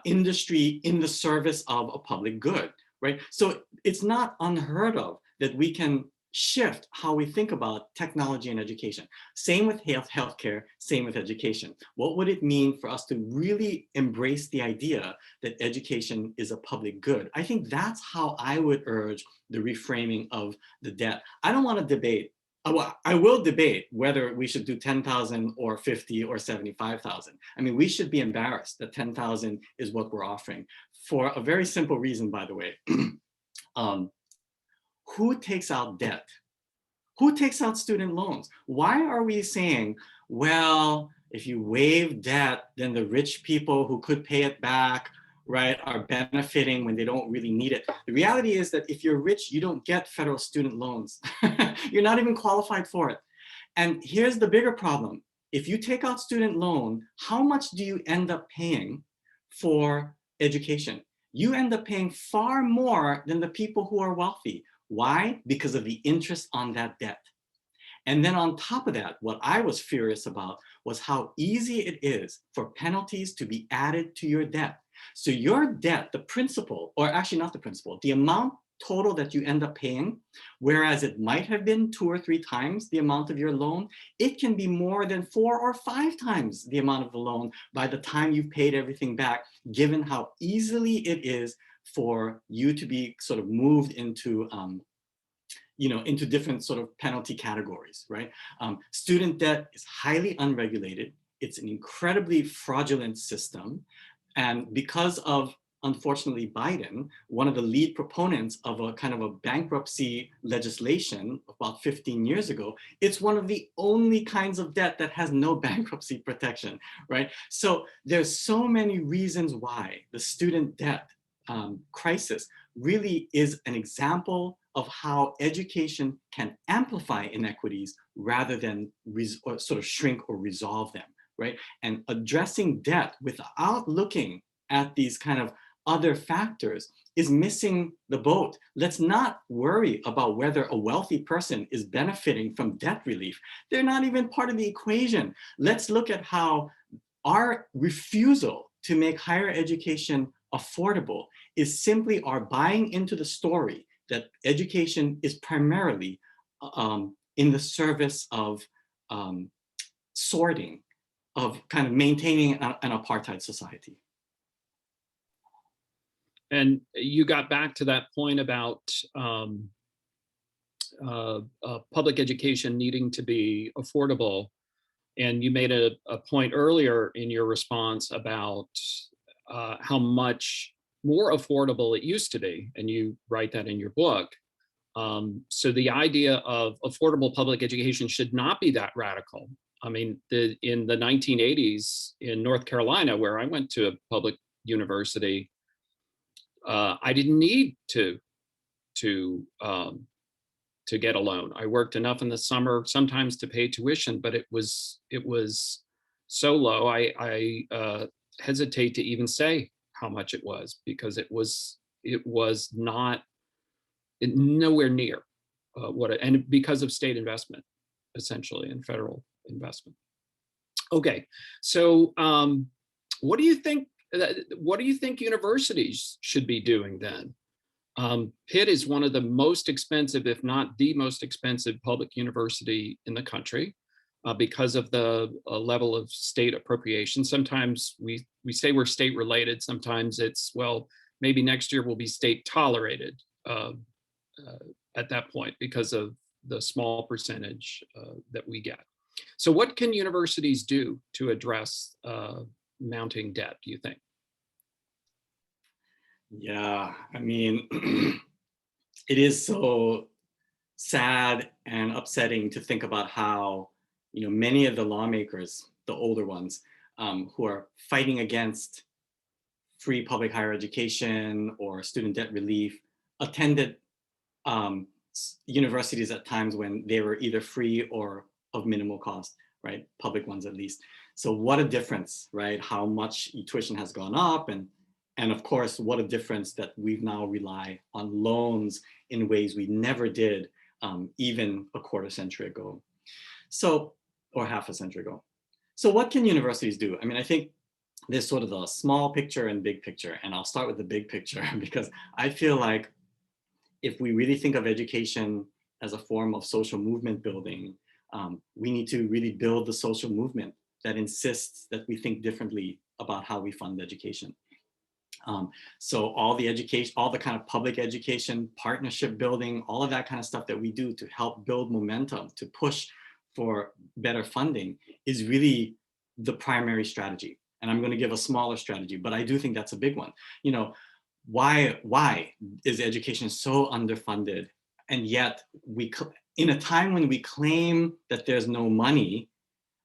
industry in the service of a public good, right? So it's not unheard of that we can shift how we think about technology and education. Same with healthcare, same with education. What would it mean for us to really embrace the idea that education is a public good? I think that's how I would urge the reframing of the debt. I don't want to debate. I will debate whether we should do 10,000 or 50 or 75,000. I mean, we should be embarrassed that 10,000 is what we're offering, for a very simple reason, by the way. Who takes out debt? Who takes out student loans? Why are we saying, well, if you waive debt, then the rich people who could pay it back, right, are benefiting when they don't really need it? The reality is that if you're rich, you don't get federal student loans. You're not even qualified for it. And here's the bigger problem. If you take out student loan, how much do you end up paying for education? You end up paying far more than the people who are wealthy. Why? Because of the interest on that debt. And then on top of that, what I was furious about was how easy it is for penalties to be added to your debt. So your debt, the principal, or actually not the principal, the amount total that you end up paying, whereas it might have been 2 or 3 times the amount of your loan, it can be more than 4 or 5 times the amount of the loan by the time you've paid everything back, given how easily it is for you to be sort of moved into into different sort of penalty categories, right? Student debt is highly unregulated. It's an incredibly fraudulent system. And because of, unfortunately, Biden, one of the lead proponents of a kind of a bankruptcy legislation about 15 years ago, it's one of the only kinds of debt that has no bankruptcy protection, right? So there's so many reasons why the student debt crisis really is an example of how education can amplify inequities rather than sort of shrink or resolve them, right? And addressing debt without looking at these kind of other factors is missing the boat. Let's not worry about whether a wealthy person is benefiting from debt relief. They're not even part of the equation. Let's look at how our refusal to make higher education affordable is simply our buying into the story that education is primarily in the service of sorting, of kind of maintaining an apartheid society. And you got back to that point about public education needing to be affordable. And you made a point earlier in your response about how much more affordable it used to be. And you write that in your book. So the idea of affordable public education should not be that radical. I mean, in the 1980s in North Carolina, where I went to a public university, I didn't need to get a loan. I worked enough in the summer sometimes to pay tuition, but it was so low. I hesitate to even say how much it was, because it was not nowhere near and because of state investment, essentially, and federal investment. Okay, so what do you think? What do you think universities should be doing then? Pitt is one of the most expensive, if not the most expensive, public university in the country because of the level of state appropriation. Sometimes we say we're state related. Sometimes it's, well, maybe next year we'll be state tolerated at that point because of the small percentage that we get. So what can universities do to address mounting debt, do you think? Yeah, I mean, it is so sad and upsetting to think about how, many of the lawmakers, the older ones, who are fighting against free public higher education or student debt relief, attended universities at times when they were either free or of minimal cost, right? Public ones at least. So what a difference, right? How much tuition has gone up, and of course, what a difference that we now rely on loans in ways we never did even a quarter century ago. So, or half a century ago. So what can universities do? I mean, I think there's sort of the small picture and big picture, and I'll start with the big picture because I feel like if we really think of education as a form of social movement building, we need to really build the social movement that insists that we think differently about how we fund education. So all the education, all the kind of public education, partnership building, all of that kind of stuff that we do to help build momentum, to push for better funding is really the primary strategy. And I'm going to give a smaller strategy, but I do think that's a big one. Why is education so underfunded? And yet in a time when we claim that there's no money,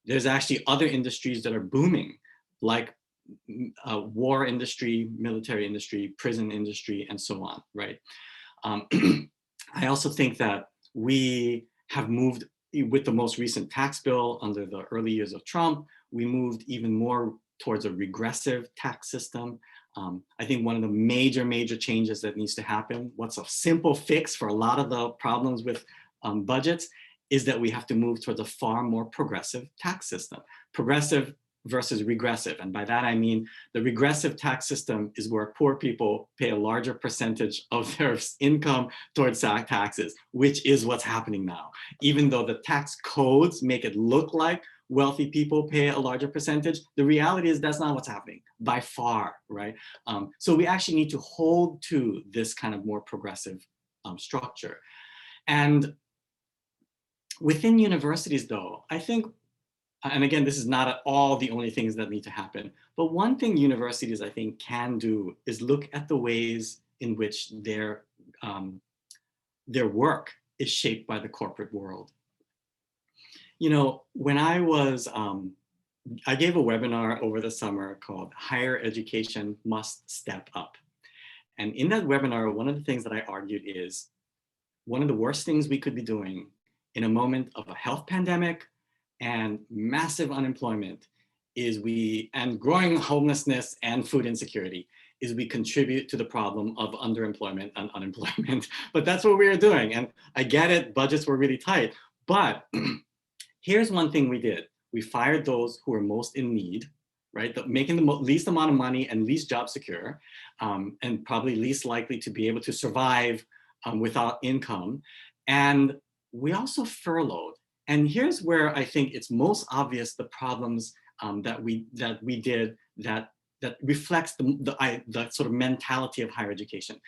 there's actually other industries that are booming, like war industry, military industry, prison industry, and so on, right? I also think that we have moved, with the most recent tax bill under the early years of Trump, we moved even more towards a regressive tax system. I think one of the major changes that needs to happen, what's a simple fix for a lot of the problems with budgets, is that we have to move towards a far more progressive tax system. Progressive versus regressive. And by that, I mean the regressive tax system is where poor people pay a larger percentage of their income towards taxes, which is what's happening now. Even though the tax codes make it look like wealthy people pay a larger percentage, the reality is that's not what's happening by far, right? So we actually need to hold to this kind of more progressive structure. And within universities though, I think, and again, this is not at all the only things that need to happen, but one thing universities, I think, can do is look at the ways in which their work is shaped by the corporate world. When I gave a webinar over the summer called Higher Education Must Step Up. And in that webinar, one of the things that I argued is one of the worst things we could be doing in a moment of a health pandemic and massive unemployment and growing homelessness and food insecurity is we contribute to the problem of underemployment and unemployment. But that's what we are doing. And I get it, budgets were really tight. But here's one thing we did. We fired those who were most in need, right? Making the least amount of money and least job secure, and probably least likely to be able to survive without income. And we also furloughed. And here's where I think it's most obvious the problems that we did that reflects the sort of mentality of higher education.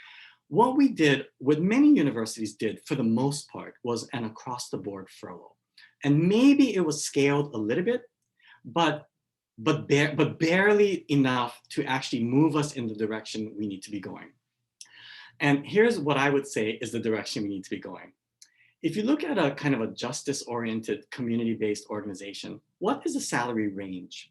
What we did, what many universities did for the most part, was an across the board furlough. And maybe it was scaled a little bit, but barely enough to actually move us in the direction we need to be going. And here's what I would say is the direction we need to be going. If you look at a kind of a justice-oriented, community-based organization, what is the salary range?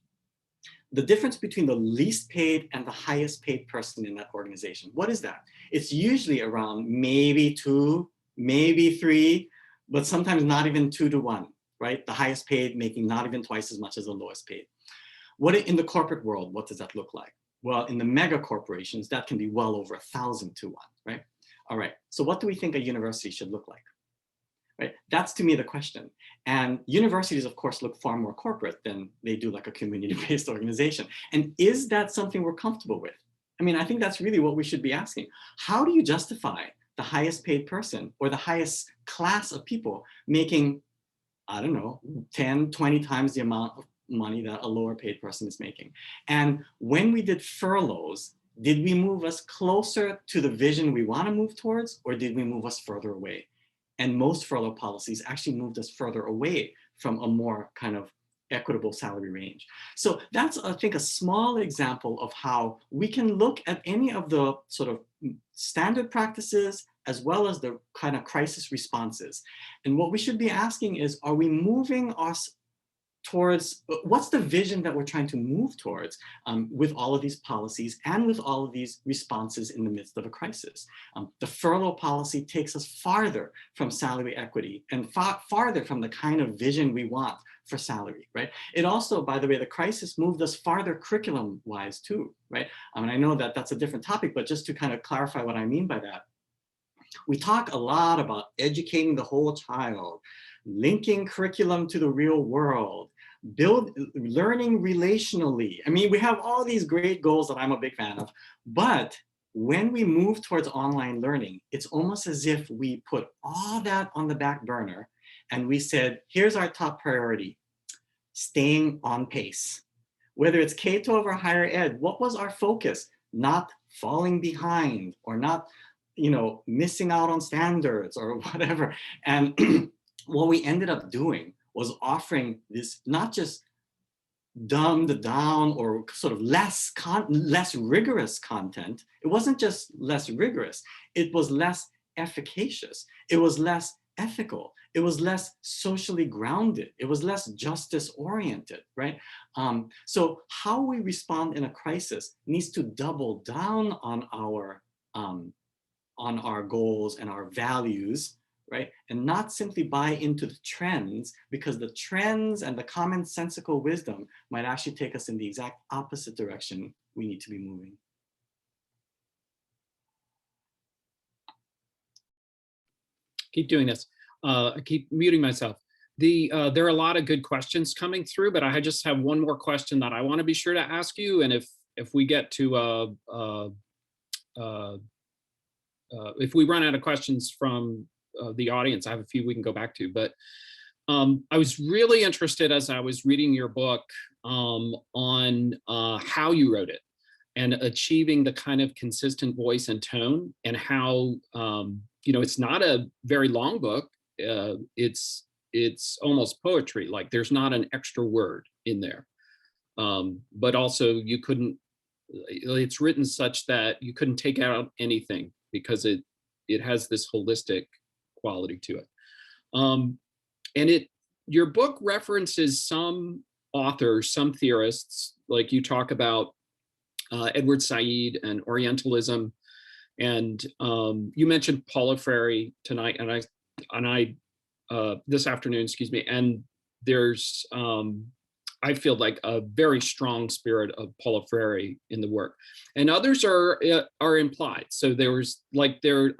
The difference between the least paid and the highest paid person in that organization, what is that? It's usually around maybe 2, maybe 3, but sometimes not even 2 to 1, right? The highest paid making not even twice as much as the lowest paid. In the corporate world, what does that look like? Well, in the mega corporations, that can be well over 1,000 to 1, right? All right, so what do we think a university should look like? Right? That's to me the question. And universities, of course, look far more corporate than they do like a community-based organization. And is that something we're comfortable with? I mean, I think that's really what we should be asking. How do you justify the highest paid person or the highest class of people making, I don't know, 10, 20 times the amount of money that a lower paid person is making? And when we did furloughs, did we move us closer to the vision we want to move towards, or did we move us further away? And most furlough policies actually moved us further away from a more kind of equitable salary range. So that's, I think, a small example of how we can look at any of the sort of standard practices as well as the kind of crisis responses. And what we should be asking is, are we moving us towards, what's the vision that we're trying to move towards with all of these policies and with all of these responses in the midst of a crisis? The furlough policy takes us farther from salary equity and farther from the kind of vision we want for salary, right? It also, by the way, the crisis moved us farther curriculum-wise too, right? And I know that that's a different topic, but just to kind of clarify what I mean by that, we talk a lot about educating the whole child, linking curriculum to the real world, learning relationally. I mean, we have all these great goals that I'm a big fan of, but when we move towards online learning, it's almost as if we put all that on the back burner and we said, here's our top priority, staying on pace. Whether it's K-12 or higher ed, what was our focus? Not falling behind or not, missing out on standards or whatever. And what we ended up doing was offering this not just dumbed down or sort of less rigorous content. It wasn't just less rigorous, it was less efficacious, it was less ethical, it was less socially grounded, it was less justice oriented, right? So how we respond in a crisis needs to double down on our goals and our values, right? And not simply buy into the trends, because the trends and the commonsensical wisdom might actually take us in the exact opposite direction we need to be moving. Keep doing this. I keep muting myself. There are a lot of good questions coming through, but I just have one more question that I want to be sure to ask you. And if we get to if we run out of questions from the audience, I have a few we can go back to. But I was really interested as I was reading your book on how you wrote it and achieving the kind of consistent voice and tone, and how it's not a very long book. It's almost poetry. Like there's not an extra word in there, but also you couldn't. It's written such that you couldn't take out anything because it has this holistic quality to it. And your book references some authors, some theorists, like you talk about Edward Said and Orientalism, and you mentioned Paulo Freire tonight, and I this afternoon, excuse me. And there's I feel like a very strong spirit of Paulo Freire in the work, and others are implied. So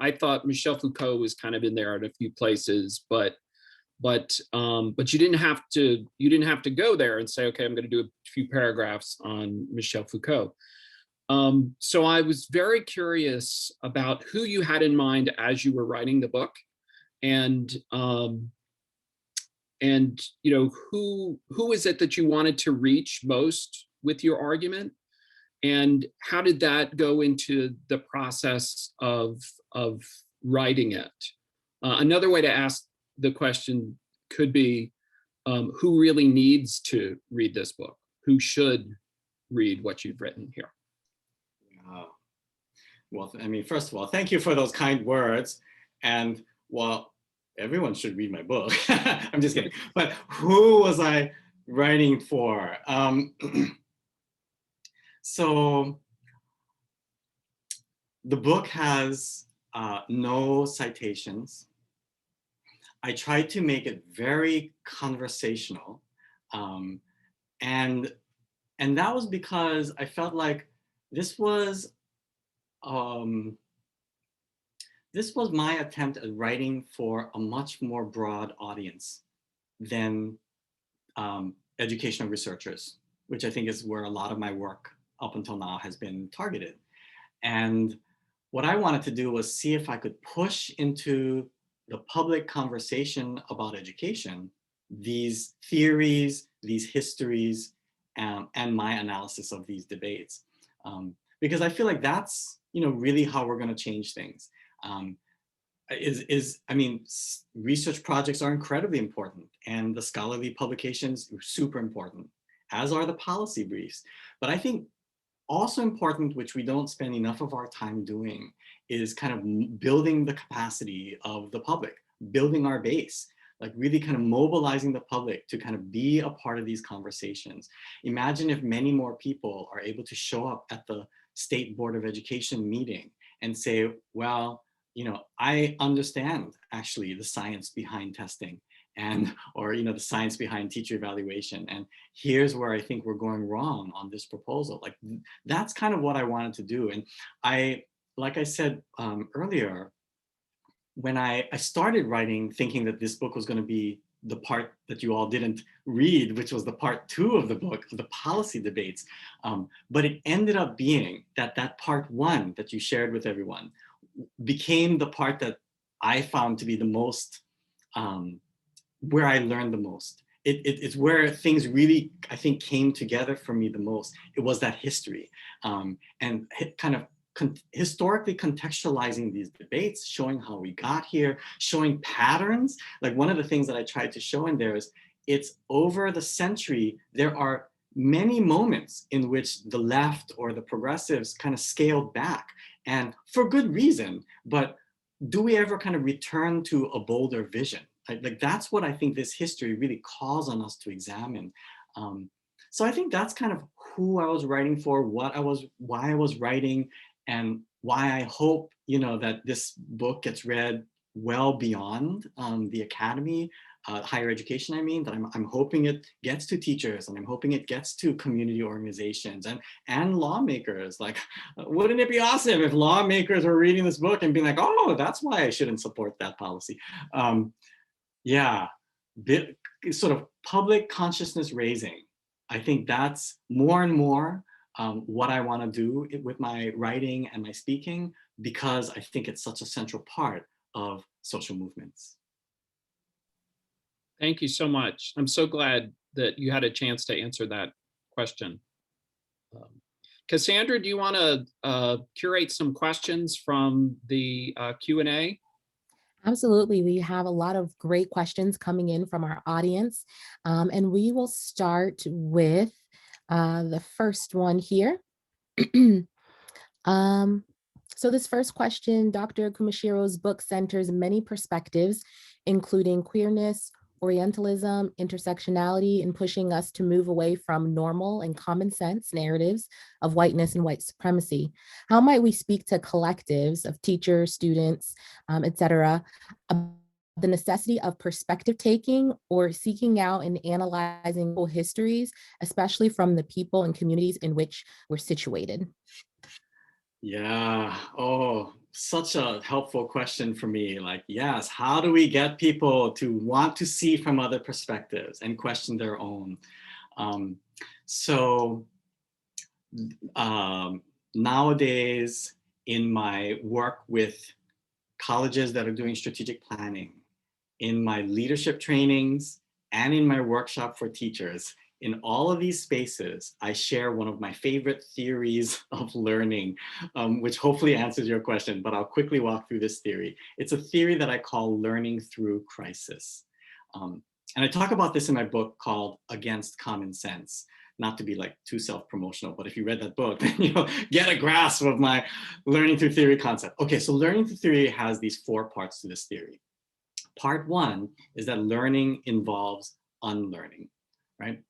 I thought Michel Foucault was kind of in there at a few places, but you didn't have to go there and say, okay, I'm going to do a few paragraphs on Michel Foucault. So I was very curious about who you had in mind as you were writing the book, and who is it that you wanted to reach most with your argument, and how did that go into the process of writing it? Another way to ask the question could be, who really needs to read this book? Who should read what you've written here? Well, I mean, first of all, thank you for those kind words. And well, everyone should read my book. I'm just kidding. But who was I writing for? So the book has no citations. I tried to make it very conversational. And that was because I felt like this was my attempt at writing for a much more broad audience than educational researchers, which I think is where a lot of my work up until now has been targeted. And what I wanted to do was see if I could push into the public conversation about education these theories, these histories, and my analysis of these debates. Because I feel like that's really how we're going to change things. I mean, research projects are incredibly important, and the scholarly publications are super important, as are the policy briefs. But I think also important, which we don't spend enough of our time doing, is kind of building the capacity of the public, building our base, like really kind of mobilizing the public to kind of be a part of these conversations. Imagine if many more people are able to show up at the State Board of Education meeting and say, well, I understand actually the science behind testing or the science behind teacher evaluation, and here's where I think we're going wrong on this proposal. Like, that's kind of what I wanted to do. And like I said earlier, when I started writing thinking that this book was going to be the part that you all didn't read, which was the part 2 of the book, the policy debates, but it ended up being that part 1 that you shared with everyone became the part that I found to be the most, where I learned the most. It's where things really, I think, came together for me the most. It was that history, and kind of historically contextualizing these debates, showing how we got here, showing patterns. Like, one of the things that I tried to show in there is it's over the century, there are many moments in which the left or the progressives kind of scaled back, and for good reason. But do we ever kind of return to a bolder vision? Like that's what I think this history really calls on us to examine. So I think that's kind of who I was writing for, why I was writing, and why I hope that this book gets read well beyond the academy, higher education. I mean, that I'm hoping it gets to teachers, and I'm hoping it gets to community organizations and lawmakers. Like, wouldn't it be awesome if lawmakers were reading this book and being like, oh, that's why I shouldn't support that policy. Yeah, sort of public consciousness raising. I think that's more and more what I want to do with my writing and my speaking, because I think it's such a central part of social movements. Thank you so much. I'm so glad that you had a chance to answer that question. Cassandra, do you want to curate some questions from the Q&A? Absolutely. We have a lot of great questions coming in from our audience. And we will start with the first one here. So this first question, Dr. Kumashiro's book centers many perspectives, including queerness, Orientalism, intersectionality, and pushing us to move away from normal and common sense narratives of whiteness and white supremacy. How might we speak to collectives of teachers, students, et cetera, the necessity of perspective taking or seeking out and analyzing histories, especially from the people and communities in which we're situated? Yeah. Oh, such a helpful question for me. Like, yes, how do we get people to want to see from other perspectives and question their own? Um, so nowadays, in my work with colleges that are doing strategic planning, in my leadership trainings, and in my workshop for teachers, in all of these spaces, I share one of my favorite theories of learning, which hopefully answers your question, but I'll quickly walk through this theory. It's a theory that I call learning through crisis. And I talk about this in my book called Against Common Sense. Not to be like too self-promotional, but if you read that book, then you'll get a grasp of my learning through theory concept. Okay, so learning through theory has these 4 parts to this theory. Part 1 is that learning involves unlearning, right?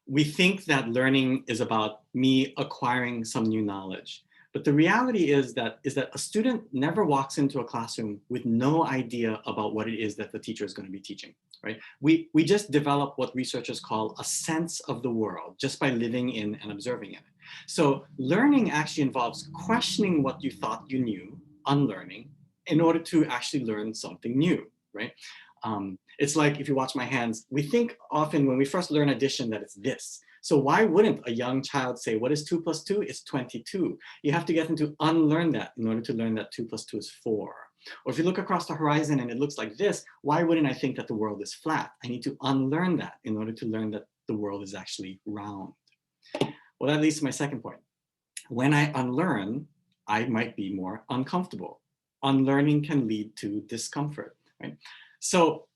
We think that learning is about me acquiring some new knowledge. But the reality is that a student never walks into a classroom with no idea about what it is that the teacher is going to be teaching, right? We just develop what researchers call a sense of the world just by living in and observing it. So learning actually involves questioning what you thought you knew, unlearning, in order to actually learn something new, right? It's like, if you watch my hands, we think often when we first learn addition that it's this. So why wouldn't a young child say, what is 2 + 2? It's 22. You have to get them to unlearn that in order to learn that 2 + 2 is 4. Or if you look across the horizon and it looks like this, why wouldn't I think that the world is flat? I need to unlearn that in order to learn that the world is actually round. Well, that leads to my second point. When I unlearn, I might be more uncomfortable. Unlearning can lead to discomfort, right? So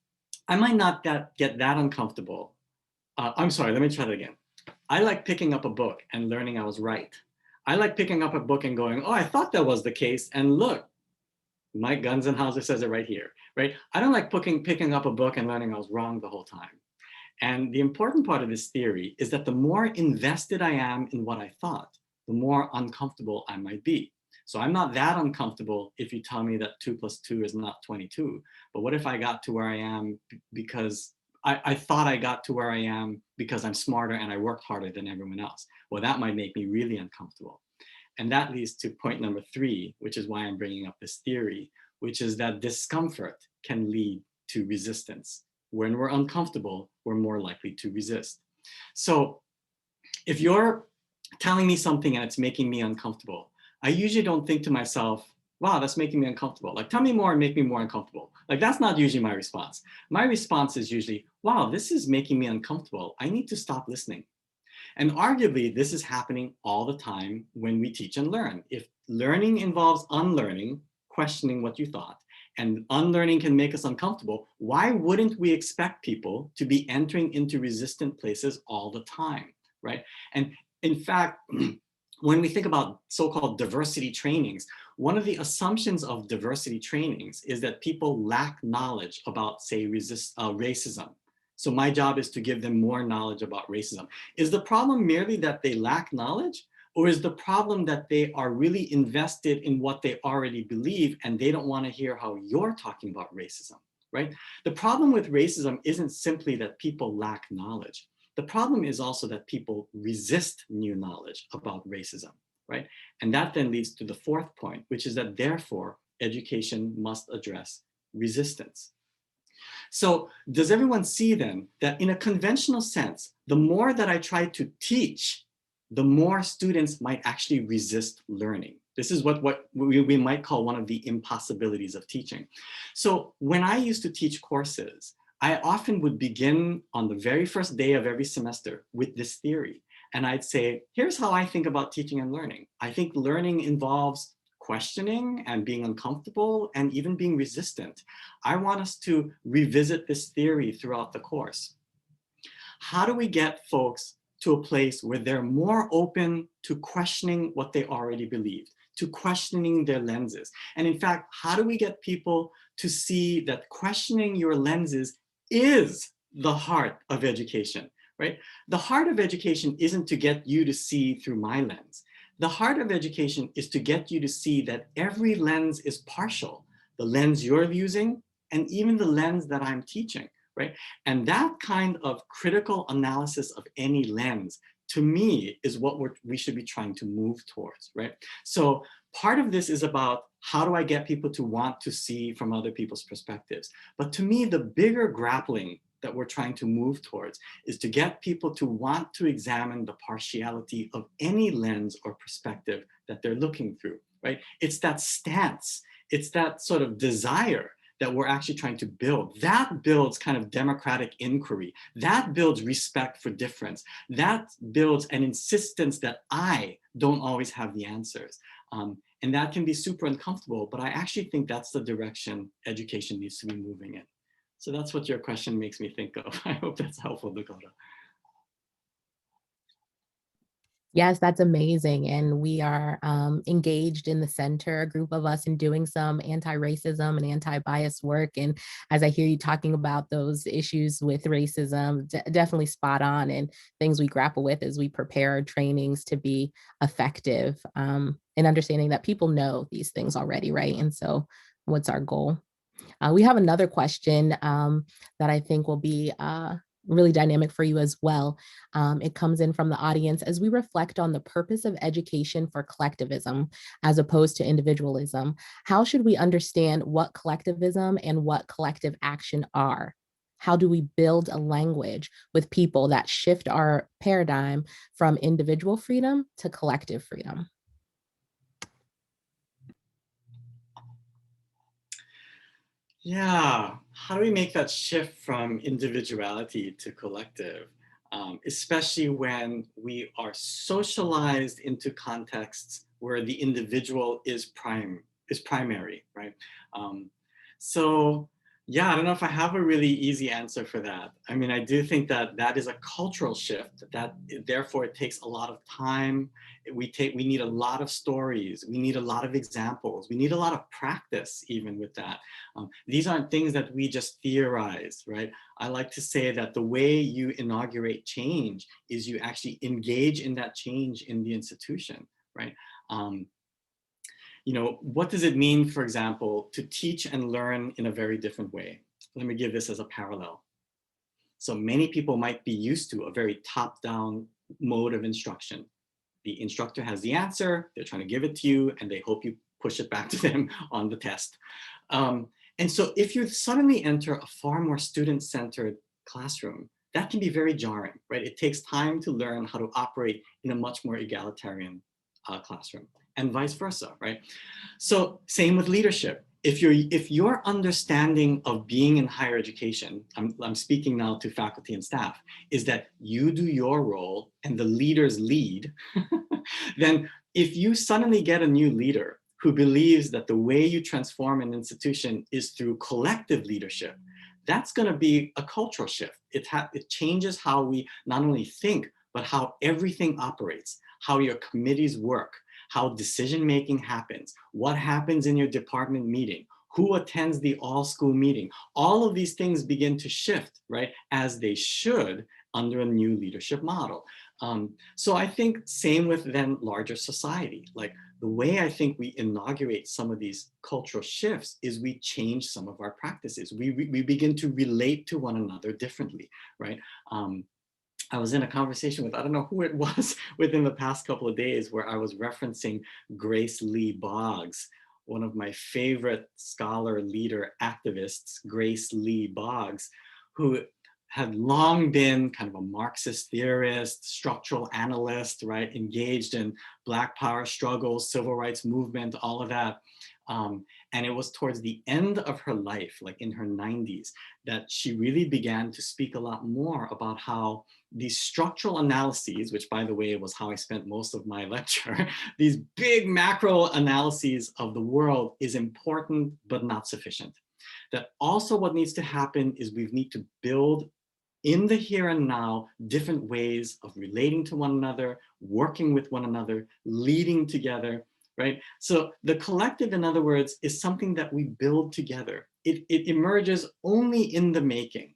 I might not get that uncomfortable. I'm sorry, let me try that again. I like picking up a book and learning I was right. I like picking up a book and going, oh, I thought that was the case. And look, Mike Gunzenhauser says it right here, right? I don't like picking up a book and learning I was wrong the whole time. And the important part of this theory is that the more invested I am in what I thought, the more uncomfortable I might be. So I'm not that uncomfortable if you tell me that 2 + 2 is not 22. But what if I got to where I am because I thought I got to where I am because I'm smarter and I worked harder than everyone else? Well, that might make me really uncomfortable. And that leads to point number 3, which is why I'm bringing up this theory, which is that discomfort can lead to resistance. When we're uncomfortable, we're more likely to resist. So if you're telling me something and it's making me uncomfortable, I usually don't think to myself, wow, that's making me uncomfortable. Like, tell me more and make me more uncomfortable. Like, that's not usually my response. My response is usually, wow, this is making me uncomfortable. I need to stop listening. And arguably, this is happening all the time when we teach and learn. If learning involves unlearning, questioning what you thought, and unlearning can make us uncomfortable, why wouldn't we expect people to be entering into resistant places all the time, right? And in fact, when we think about so-called diversity trainings, one of the assumptions of diversity trainings is that people lack knowledge about, say, racism. So my job is to give them more knowledge about racism. Is the problem merely that they lack knowledge? Or is the problem that they are really invested in what they already believe and they don't want to hear how you're talking about racism, right? The problem with racism isn't simply that people lack knowledge. The problem is also that people resist new knowledge about racism, right? And that then leads to the 4th point, which is that therefore education must address resistance. So does everyone see then that in a conventional sense, the more that I try to teach, the more students might actually resist learning. This is what we might call one of the impossibilities of teaching. So when I used to teach courses, I often would begin on the very first day of every semester with this theory. And I'd say, here's how I think about teaching and learning. I think learning involves questioning and being uncomfortable and even being resistant. I want us to revisit this theory throughout the course. How do we get folks to a place where they're more open to questioning what they already believed, to questioning their lenses? And in fact, how do we get people to see that questioning your lenses is the heart of education, right? The heart of education isn't to get you to see through my lens. The heart of education is to get you to see that every lens is partial, the lens you're using, and even the lens that I'm teaching, right? And that kind of critical analysis of any lens, to me, is what we should be trying to move towards, right? So part of this is about how do I get people to want to see from other people's perspectives? But to me, the bigger grappling that we're trying to move towards is to get people to want to examine the partiality of any lens or perspective that they're looking through, right? It's that stance, it's that sort of desire that we're actually trying to build. That builds kind of democratic inquiry. That builds respect for difference. That builds an insistence that I don't always have the answers. And that can be super uncomfortable, but I actually think that's the direction education needs to be moving in. So that's what your question makes me think of. I hope that's helpful, Dakota. Yes, that's amazing. And we are engaged in the center, a group of us, in doing some anti-racism and anti-bias work. And as I hear you talking about those issues with racism, definitely spot on, and things we grapple with as we prepare our trainings to be effective, and understanding that people know these things already, right? And so what's our goal? We have another question that I think will be really dynamic for you as well. It comes in from the audience. As we reflect on the purpose of education for collectivism as opposed to individualism, how should we understand what collectivism and what collective action are? How do we build a language with people that shift our paradigm from individual freedom to collective freedom? Yeah, how do we make that shift from individuality to collective? Especially when we are socialized into contexts where the individual is primary, right? Um, so yeah, I don't know if I have a really easy answer for that. I mean, I do think that that is a cultural shift, that therefore it takes a lot of time. We need a lot of stories. We need a lot of examples. We need a lot of practice even with that. These aren't things that we just theorize, right? I like to say that the way you inaugurate change is you actually engage in that change in the institution, right? You know, what does it mean, for example, to teach and learn in a very different way? Let me give this as a parallel. So many people might be used to a very top-down mode of instruction. The instructor has the answer, they're trying to give it to you, and they hope you push it back to them on the test. And so if you suddenly enter a far more student-centered classroom, that can be very jarring, right? It takes time to learn how to operate in a much more egalitarian classroom, and vice versa, right? So same with leadership. If your understanding of being in higher education, I'm speaking now to faculty and staff, is that you do your role and the leaders lead, then if you suddenly get a new leader who believes that the way you transform an institution is through collective leadership, that's going to be a cultural shift. It changes how we not only think, but how everything operates, how your committees work, how decision-making happens, what happens in your department meeting, who attends the all-school meeting. All of these things begin to shift, right, as they should under a new leadership model. So I think same with then larger society. Like the way I think we inaugurate some of these cultural shifts is we change some of our practices. We begin to relate to one another differently, right? I was in a conversation with, I don't know who it was within the past couple of days, where I was referencing Grace Lee Boggs, one of my favorite scholar, leader, activists, Grace Lee Boggs, who had long been kind of a Marxist theorist, structural analyst, right? Engaged in Black power struggles, civil rights movement, all of that. And it was towards the end of her life, like in her 90s, that she really began to speak a lot more about how these structural analyses, which by the way, was how I spent most of my lecture, these big macro analyses of the world is important, but not sufficient. That also what needs to happen is we need to build in the here and now different ways of relating to one another, working with one another, leading together, right? So the collective, in other words, is something that we build together. It emerges only in the making.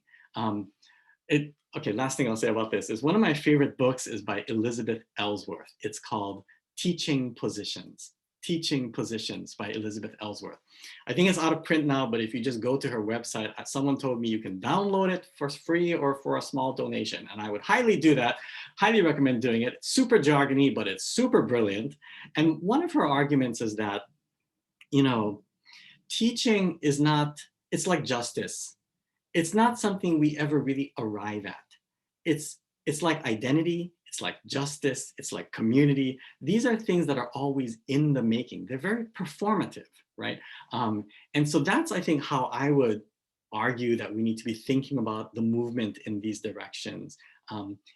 Okay, last thing I'll say about this is one of my favorite books is by Elizabeth Ellsworth. It's called Teaching Positions. Teaching Positions by Elizabeth Ellsworth. I think it's out of print now, but if you just go to her website, someone told me you can download it for free or for a small donation. And I would highly do that, highly recommend doing it. It's super jargony, but it's super brilliant. And one of her arguments is that, you know, teaching is not, it's like justice. It's not something we ever really arrive at. It's like identity, it's like justice, it's like community. These are things that are always in the making. They're very performative, right? And so that's, I think, how I would argue that we need to be thinking about the movement in these directions.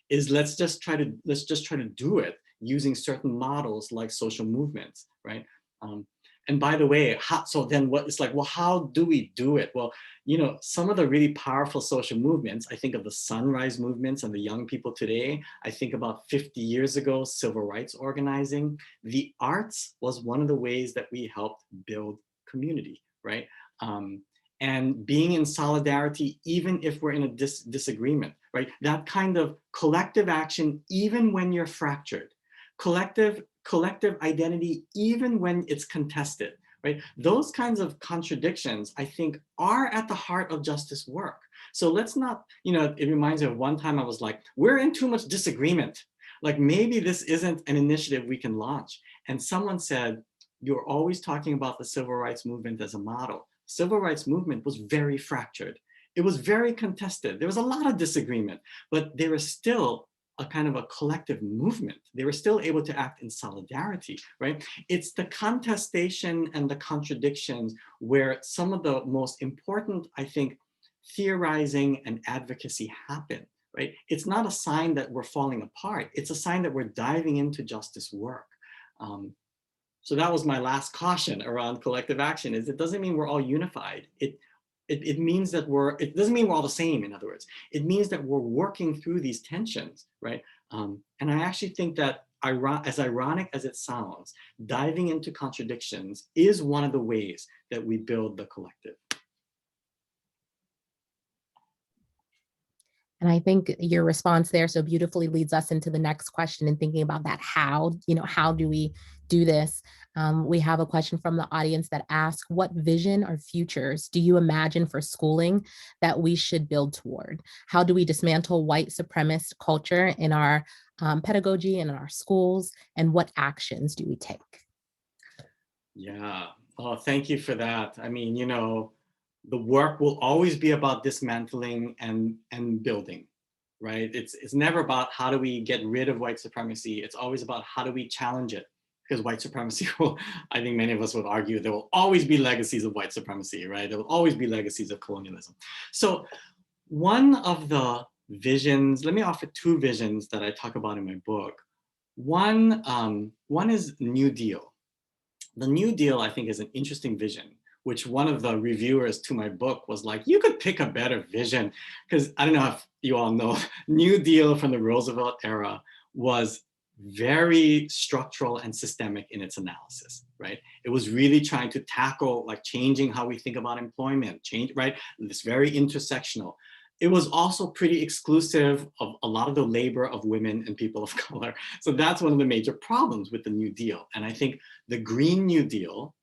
Is let's just try to do it using certain models like social movements, right? And by the way, so then what it's like, well, how do we do it? Well, you know, some of the really powerful social movements, I think of the Sunrise movements and the young people today. I think about 50 years ago, civil rights organizing. The arts was one of the ways that we helped build community, right? And being in solidarity, even if we're in a disagreement, right? That kind of collective action, even when you're fractured, collective identity, even when it's contested, right? Those kinds of contradictions, I think, are at the heart of justice work. So let's not, you know, it reminds me of one time I was like, we're in too much disagreement. Like maybe this isn't an initiative we can launch. And someone said, you're always talking about the civil rights movement as a model. Civil rights movement was very fractured. It was very contested. There was a lot of disagreement, but there was still a kind of a collective movement. They were still able to act in solidarity, right? It's the contestation and the contradictions where some of the most important, I think, theorizing and advocacy happen, right? It's not a sign that we're falling apart. It's a sign that we're diving into justice work. So that was my last caution around collective action, is it doesn't mean we're all unified. It means that it doesn't mean we're all the same, in other words. It means that we're working through these tensions, right? And I actually think that, as ironic as it sounds, diving into contradictions is one of the ways that we build the collective. And I think your response there so beautifully leads us into the next question and thinking about that how, you know, how do we do this? We have a question from the audience that asks, what vision or futures do you imagine for schooling that we should build toward? How do we dismantle white supremacist culture in our pedagogy and in our schools? And what actions do we take? Yeah, oh, thank you for that. I mean, you know, the work will always be about dismantling and building, right? It's never about how do we get rid of white supremacy. It's always about how do we challenge it, because white supremacy will, I think many of us would argue, there will always be legacies of white supremacy, right? There will always be legacies of colonialism. So one of the visions, let me offer two visions that I talk about in my book. One is New Deal. The New Deal, I think, is an interesting vision, which one of the reviewers to my book was like, you could pick a better vision. Because I don't know if you all know, New Deal from the Roosevelt era was very structural and systemic in its analysis, right? It was really trying to tackle like changing how we think about employment, right? It's very intersectional. It was also pretty exclusive of a lot of the labor of women and people of color. So that's one of the major problems with the New Deal. And I think the Green New Deal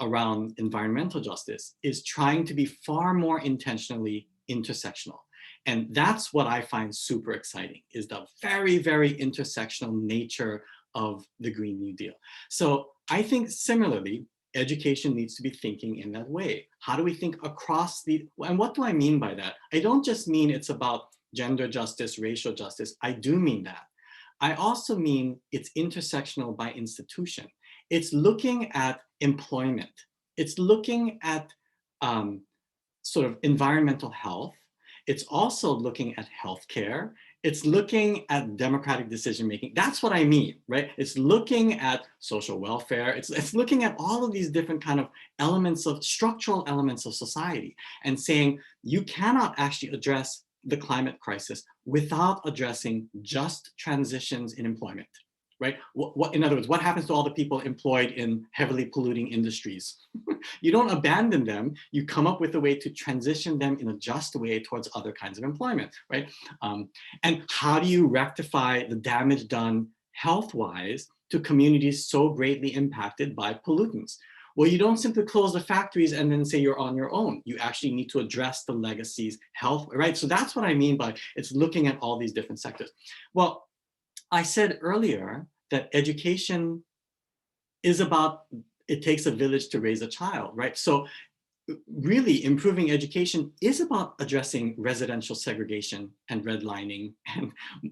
around environmental justice is trying to be far more intentionally intersectional. And that's what I find super exciting, is the very, very intersectional nature of the Green New Deal. So I think similarly, education needs to be thinking in that way. How do we think across and what do I mean by that? I don't just mean it's about gender justice, racial justice. I do mean that. I also mean it's intersectional by institution. It's looking at employment. It's looking at sort of environmental health. It's also looking at healthcare. It's looking at democratic decision-making. That's what I mean, right? It's looking at social welfare. It's looking at all of these different kind of elements of structural elements of society and saying you cannot actually address the climate crisis without addressing just transitions in employment, right? In other words, what happens to all the people employed in heavily polluting industries? You don't abandon them. You come up with a way to transition them in a just way towards other kinds of employment, right? And how do you rectify the damage done health-wise to communities so greatly impacted by pollutants? Well, you don't simply close the factories and then say you're on your own. You actually need to address the legacies, health, right? So that's what I mean by it's looking at all these different sectors. Well, I said earlier that education is about, it takes a village to raise a child, right? So really improving education is about addressing residential segregation and redlining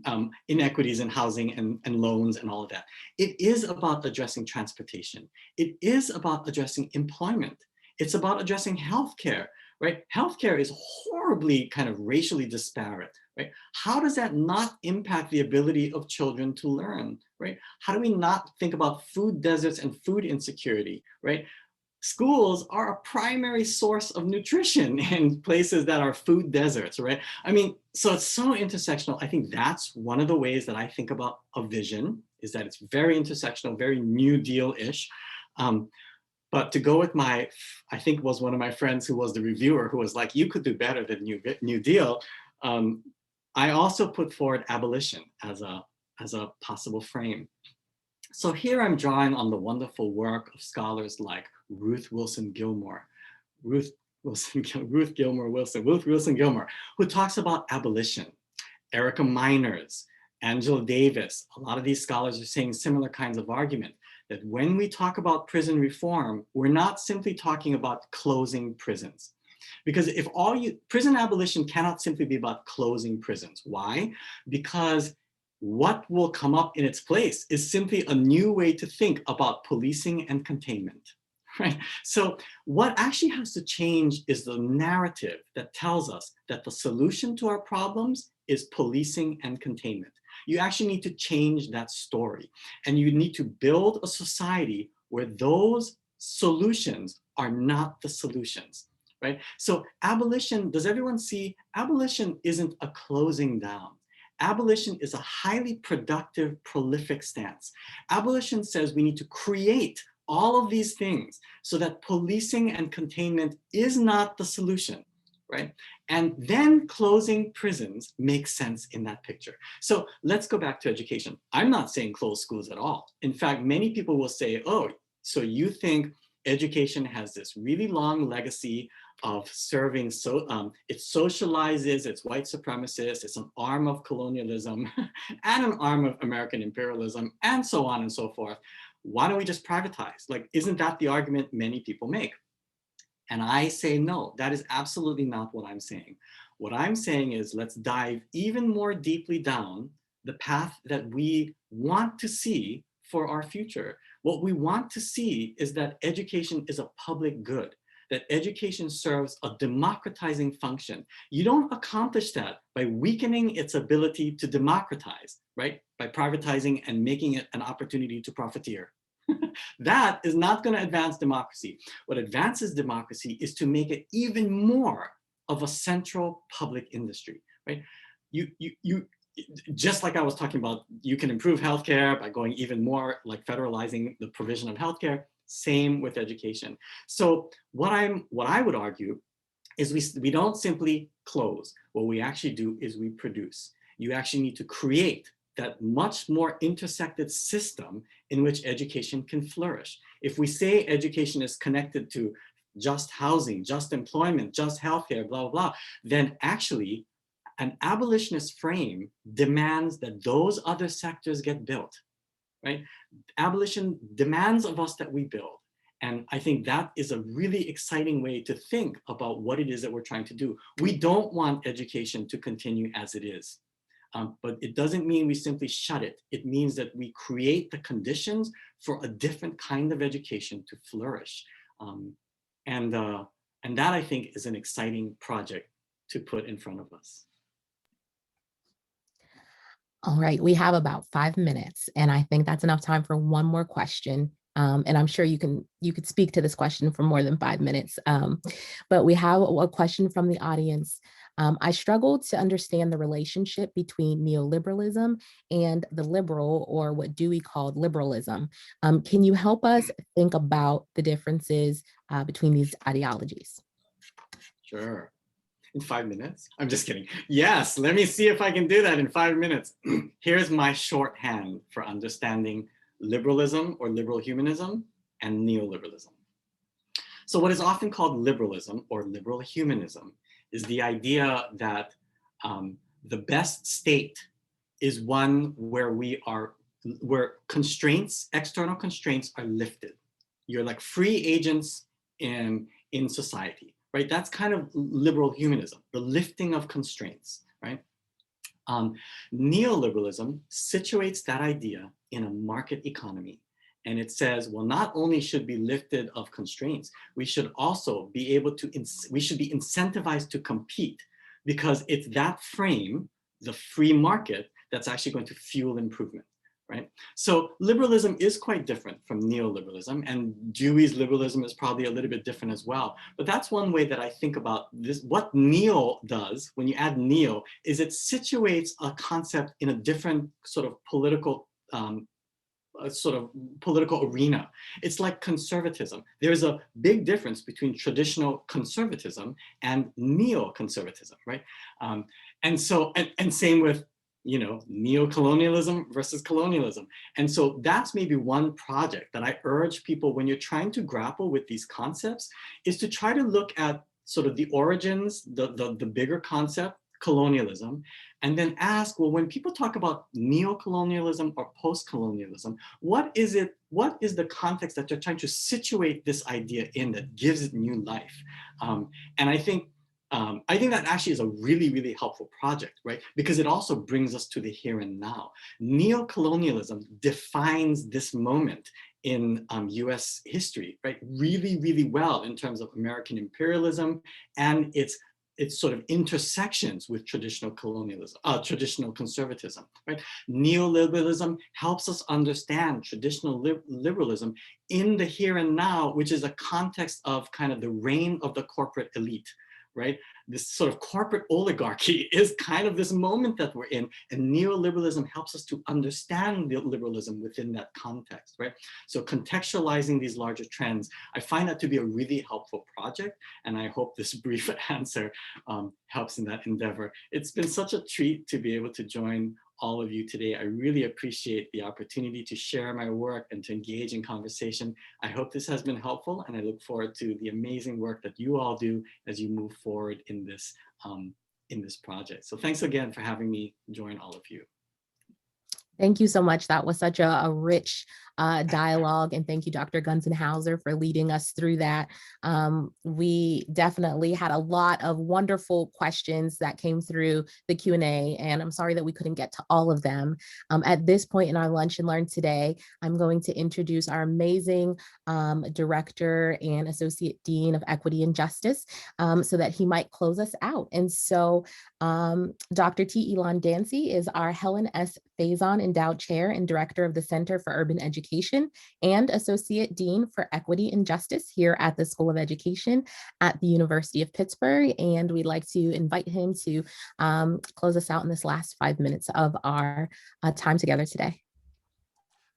and inequities in housing and loans and all of that. It is about addressing transportation. It is about addressing employment. It's about addressing healthcare, right? Healthcare is horribly kind of racially disparate, right? How does that not impact the ability of children to learn, right? How do we not think about food deserts and food insecurity, right? Schools are a primary source of nutrition in places that are food deserts, right? I mean, so it's so intersectional. I think that's one of the ways that I think about a vision, is that it's very intersectional, very New Deal-ish. But to go with my, I think was one of my friends who was the reviewer who was like, you could do better than New Deal. I also put forward abolition as a possible frame. So here I'm drawing on the wonderful work of scholars like Ruth Wilson Gilmore, who talks about abolition, Erica Miners, Angela Davis. A lot of these scholars are saying similar kinds of argument, that when we talk about prison reform, we're not simply talking about closing prisons. Because if prison abolition cannot simply be about closing prisons. Why? Because what will come up in its place is simply a new way to think about policing and containment, right? So what actually has to change is the narrative that tells us that the solution to our problems is policing and containment. You actually need to change that story, and you need to build a society where those solutions are not the solutions, right? So abolition, does everyone see? Abolition isn't a closing down. Abolition is a highly productive, prolific stance. Abolition says we need to create all of these things so that policing and containment is not the solution, right? And then closing prisons makes sense in that picture. So let's go back to education. I'm not saying close schools at all. In fact, many people will say, oh, so you think education has this really long legacy of serving, it socializes, it's white supremacist, it's an arm of colonialism and an arm of American imperialism and so on and so forth. Why don't we just privatize? Like, isn't that the argument many people make? And I say, no, that is absolutely not what I'm saying. What I'm saying is let's dive even more deeply down the path that we want to see for our future. What we want to see is that education is a public good, that education serves a democratizing function. You don't accomplish that by weakening its ability to democratize, right? By privatizing and making it an opportunity to profiteer. That is not going to advance democracy. What advances democracy is to make it even more of a central public industry, right? Just like I was talking about, you can improve healthcare by going even more like federalizing the provision of healthcare. Same with education. So what I would argue is we don't simply close. What we actually do is we produce. You actually need to create that much more intersected system in which education can flourish. If we say education is connected to just housing, just employment, just healthcare, blah, blah, blah, then actually an abolitionist frame demands that those other sectors get built, right? Abolition demands of us that we build. And I think that is a really exciting way to think about what it is that we're trying to do. We don't want education to continue as it is. But it doesn't mean we simply shut it. It means that we create the conditions for a different kind of education to flourish. And that, I think, is an exciting project to put in front of us. All right, we have about 5 minutes, and I think that's enough time for one more question. And I'm sure you could speak to this question for more than 5 minutes. But we have a question from the audience. I struggle to understand the relationship between neoliberalism and the liberal, or what Dewey called liberalism. Can you help us think about the differences between these ideologies? Sure. In 5 minutes? I'm just kidding. Yes, let me see if I can do that in 5 minutes. Here's my shorthand for understanding liberalism or liberal humanism, and neoliberalism. So what is often called liberalism or liberal humanism is the idea that the best state is one where where constraints, external constraints are lifted. You're like free agents in society, right? That's kind of liberal humanism, the lifting of constraints, right? Neoliberalism situates that idea in a market economy. And it says, well, not only should be lifted of constraints, we should also be able to, we should be incentivized to compete, because it's that frame, the free market, that's actually going to fuel improvement, right? So liberalism is quite different from neoliberalism, and Dewey's liberalism is probably a little bit different as well. But that's one way that I think about this. What neo does, when you add neo, is it situates a concept in a different sort of political arena. It's like conservatism. There's a big difference between traditional conservatism and neoconservatism, right? And so, and same with, you know, neo-colonialism versus colonialism. And so that's maybe one project that I urge people, when you're trying to grapple with these concepts, is to try to look at sort of the origins, the bigger concept, colonialism, and then ask, well, when people talk about neo-colonialism or post-colonialism, what is the context that they're trying to situate this idea in that gives it new life? And I think that actually is a really, really helpful project, right? Because it also brings us to the here and now. Neo-colonialism defines this moment in US history, right? Really, really well in terms of American imperialism and its sort of intersections with traditional colonialism, traditional conservatism, right? Neoliberalism helps us understand traditional liberalism in the here and now, which is a context of kind of the reign of the corporate elite, right? This sort of corporate oligarchy is kind of this moment that we're in, and neoliberalism helps us to understand the liberalism within that context, right? So contextualizing these larger trends, I find that to be a really helpful project, and I hope this brief answer helps in that endeavor. It's been such a treat to be able to join all of you today. I really appreciate the opportunity to share my work and to engage in conversation. I hope this has been helpful, and I look forward to the amazing work that you all do as you move forward in this project. So thanks again for having me join all of you. Thank you so much. That was such a rich dialogue. And thank you, Dr. Gunzenhauser, for leading us through that. We definitely had a lot of wonderful questions that came through the Q&A, and I'm sorry that we couldn't get to all of them. At this point in our Lunch and Learn today, I'm going to introduce our amazing Director and Associate Dean of Equity and Justice so that he might close us out. And so Dr. T. Elon Dancy is our Helen S. Faison Endowed Chair and Director of the Center for Urban Education and Associate Dean for Equity and Justice here at the School of Education at the University of Pittsburgh. And we'd like to invite him to close us out in this last 5 minutes of our time together today.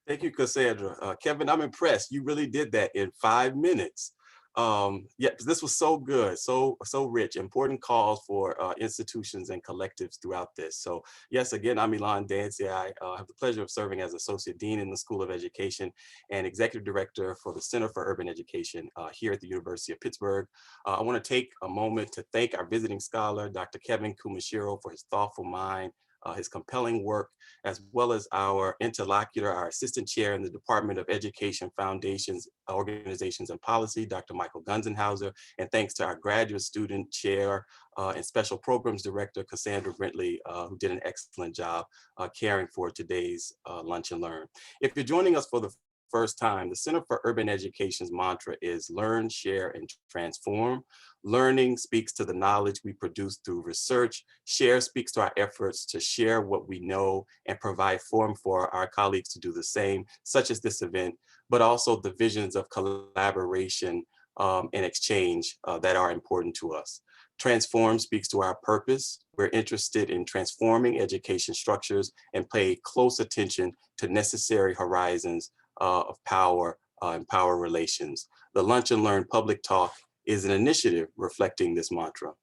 Thank you, Cassandra. Kevin, I'm impressed. You really did that in 5 minutes. Yeah, this was so good, so rich. Important calls for institutions and collectives throughout this. So yes, again, I'm Elon Dancy. I have the pleasure of serving as Associate Dean in the School of Education and Executive Director for the Center for Urban Education here at the University of Pittsburgh. I want to take a moment to thank our visiting scholar, Dr. Kevin Kumashiro, for his thoughtful mind, his compelling work, as well as our interlocutor, our Assistant Chair in the Department of Education, Foundations, Organizations, and Policy, Dr. Michael Gunzenhauser, and thanks to our Graduate Student Chair and Special Programs Director, Cassandra Brentley, who did an excellent job caring for today's Lunch and Learn. If you're joining us for the first time, the Center for Urban Education's mantra is learn, share, and transform. Learning speaks to the knowledge we produce through research. Share speaks to our efforts to share what we know and provide forum for our colleagues to do the same, such as this event, but also the visions of collaboration and exchange that are important to us. Transform speaks to our purpose. We're interested in transforming education structures and pay close attention to necessary horizons of power and power relations. The Lunch and Learn public talk is an initiative reflecting this mantra.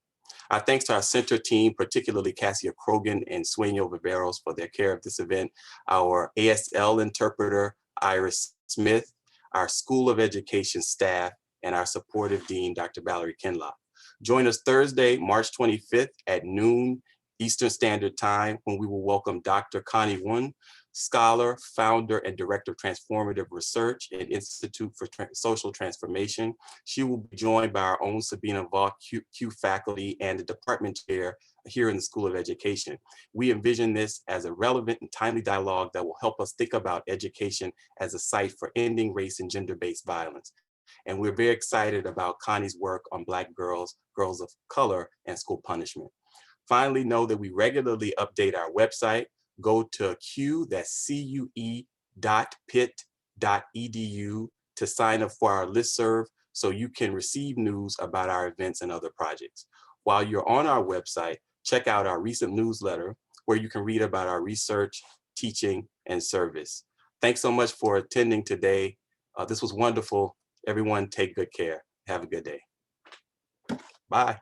Our thanks to our center team, particularly Cassia Krogan and Sueño Viveros for their care of this event, our ASL interpreter, Iris Smith, our School of Education staff, and our supportive dean, Dr. Valerie Kinlock. Join us Thursday, March 25th at noon Eastern Standard Time, when we will welcome Dr. Connie Wun, scholar, founder, and director of transformative research at Institute for Social Transformation. She will be joined by our own Sabina Vaught, Q faculty, and the department chair here in the School of Education. We envision this as a relevant and timely dialogue that will help us think about education as a site for ending race and gender-based violence. And we're very excited about Connie's work on Black girls, girls of color, and school punishment. Finally, know that we regularly update our website. Go to cue.pitt.edu to sign up for our listserv so you can receive news about our events and other projects. While you're on our website, check out our recent newsletter where you can read about our research, teaching, and service. Thanks so much for attending today. This was wonderful. Everyone take good care. Have a good day. Bye.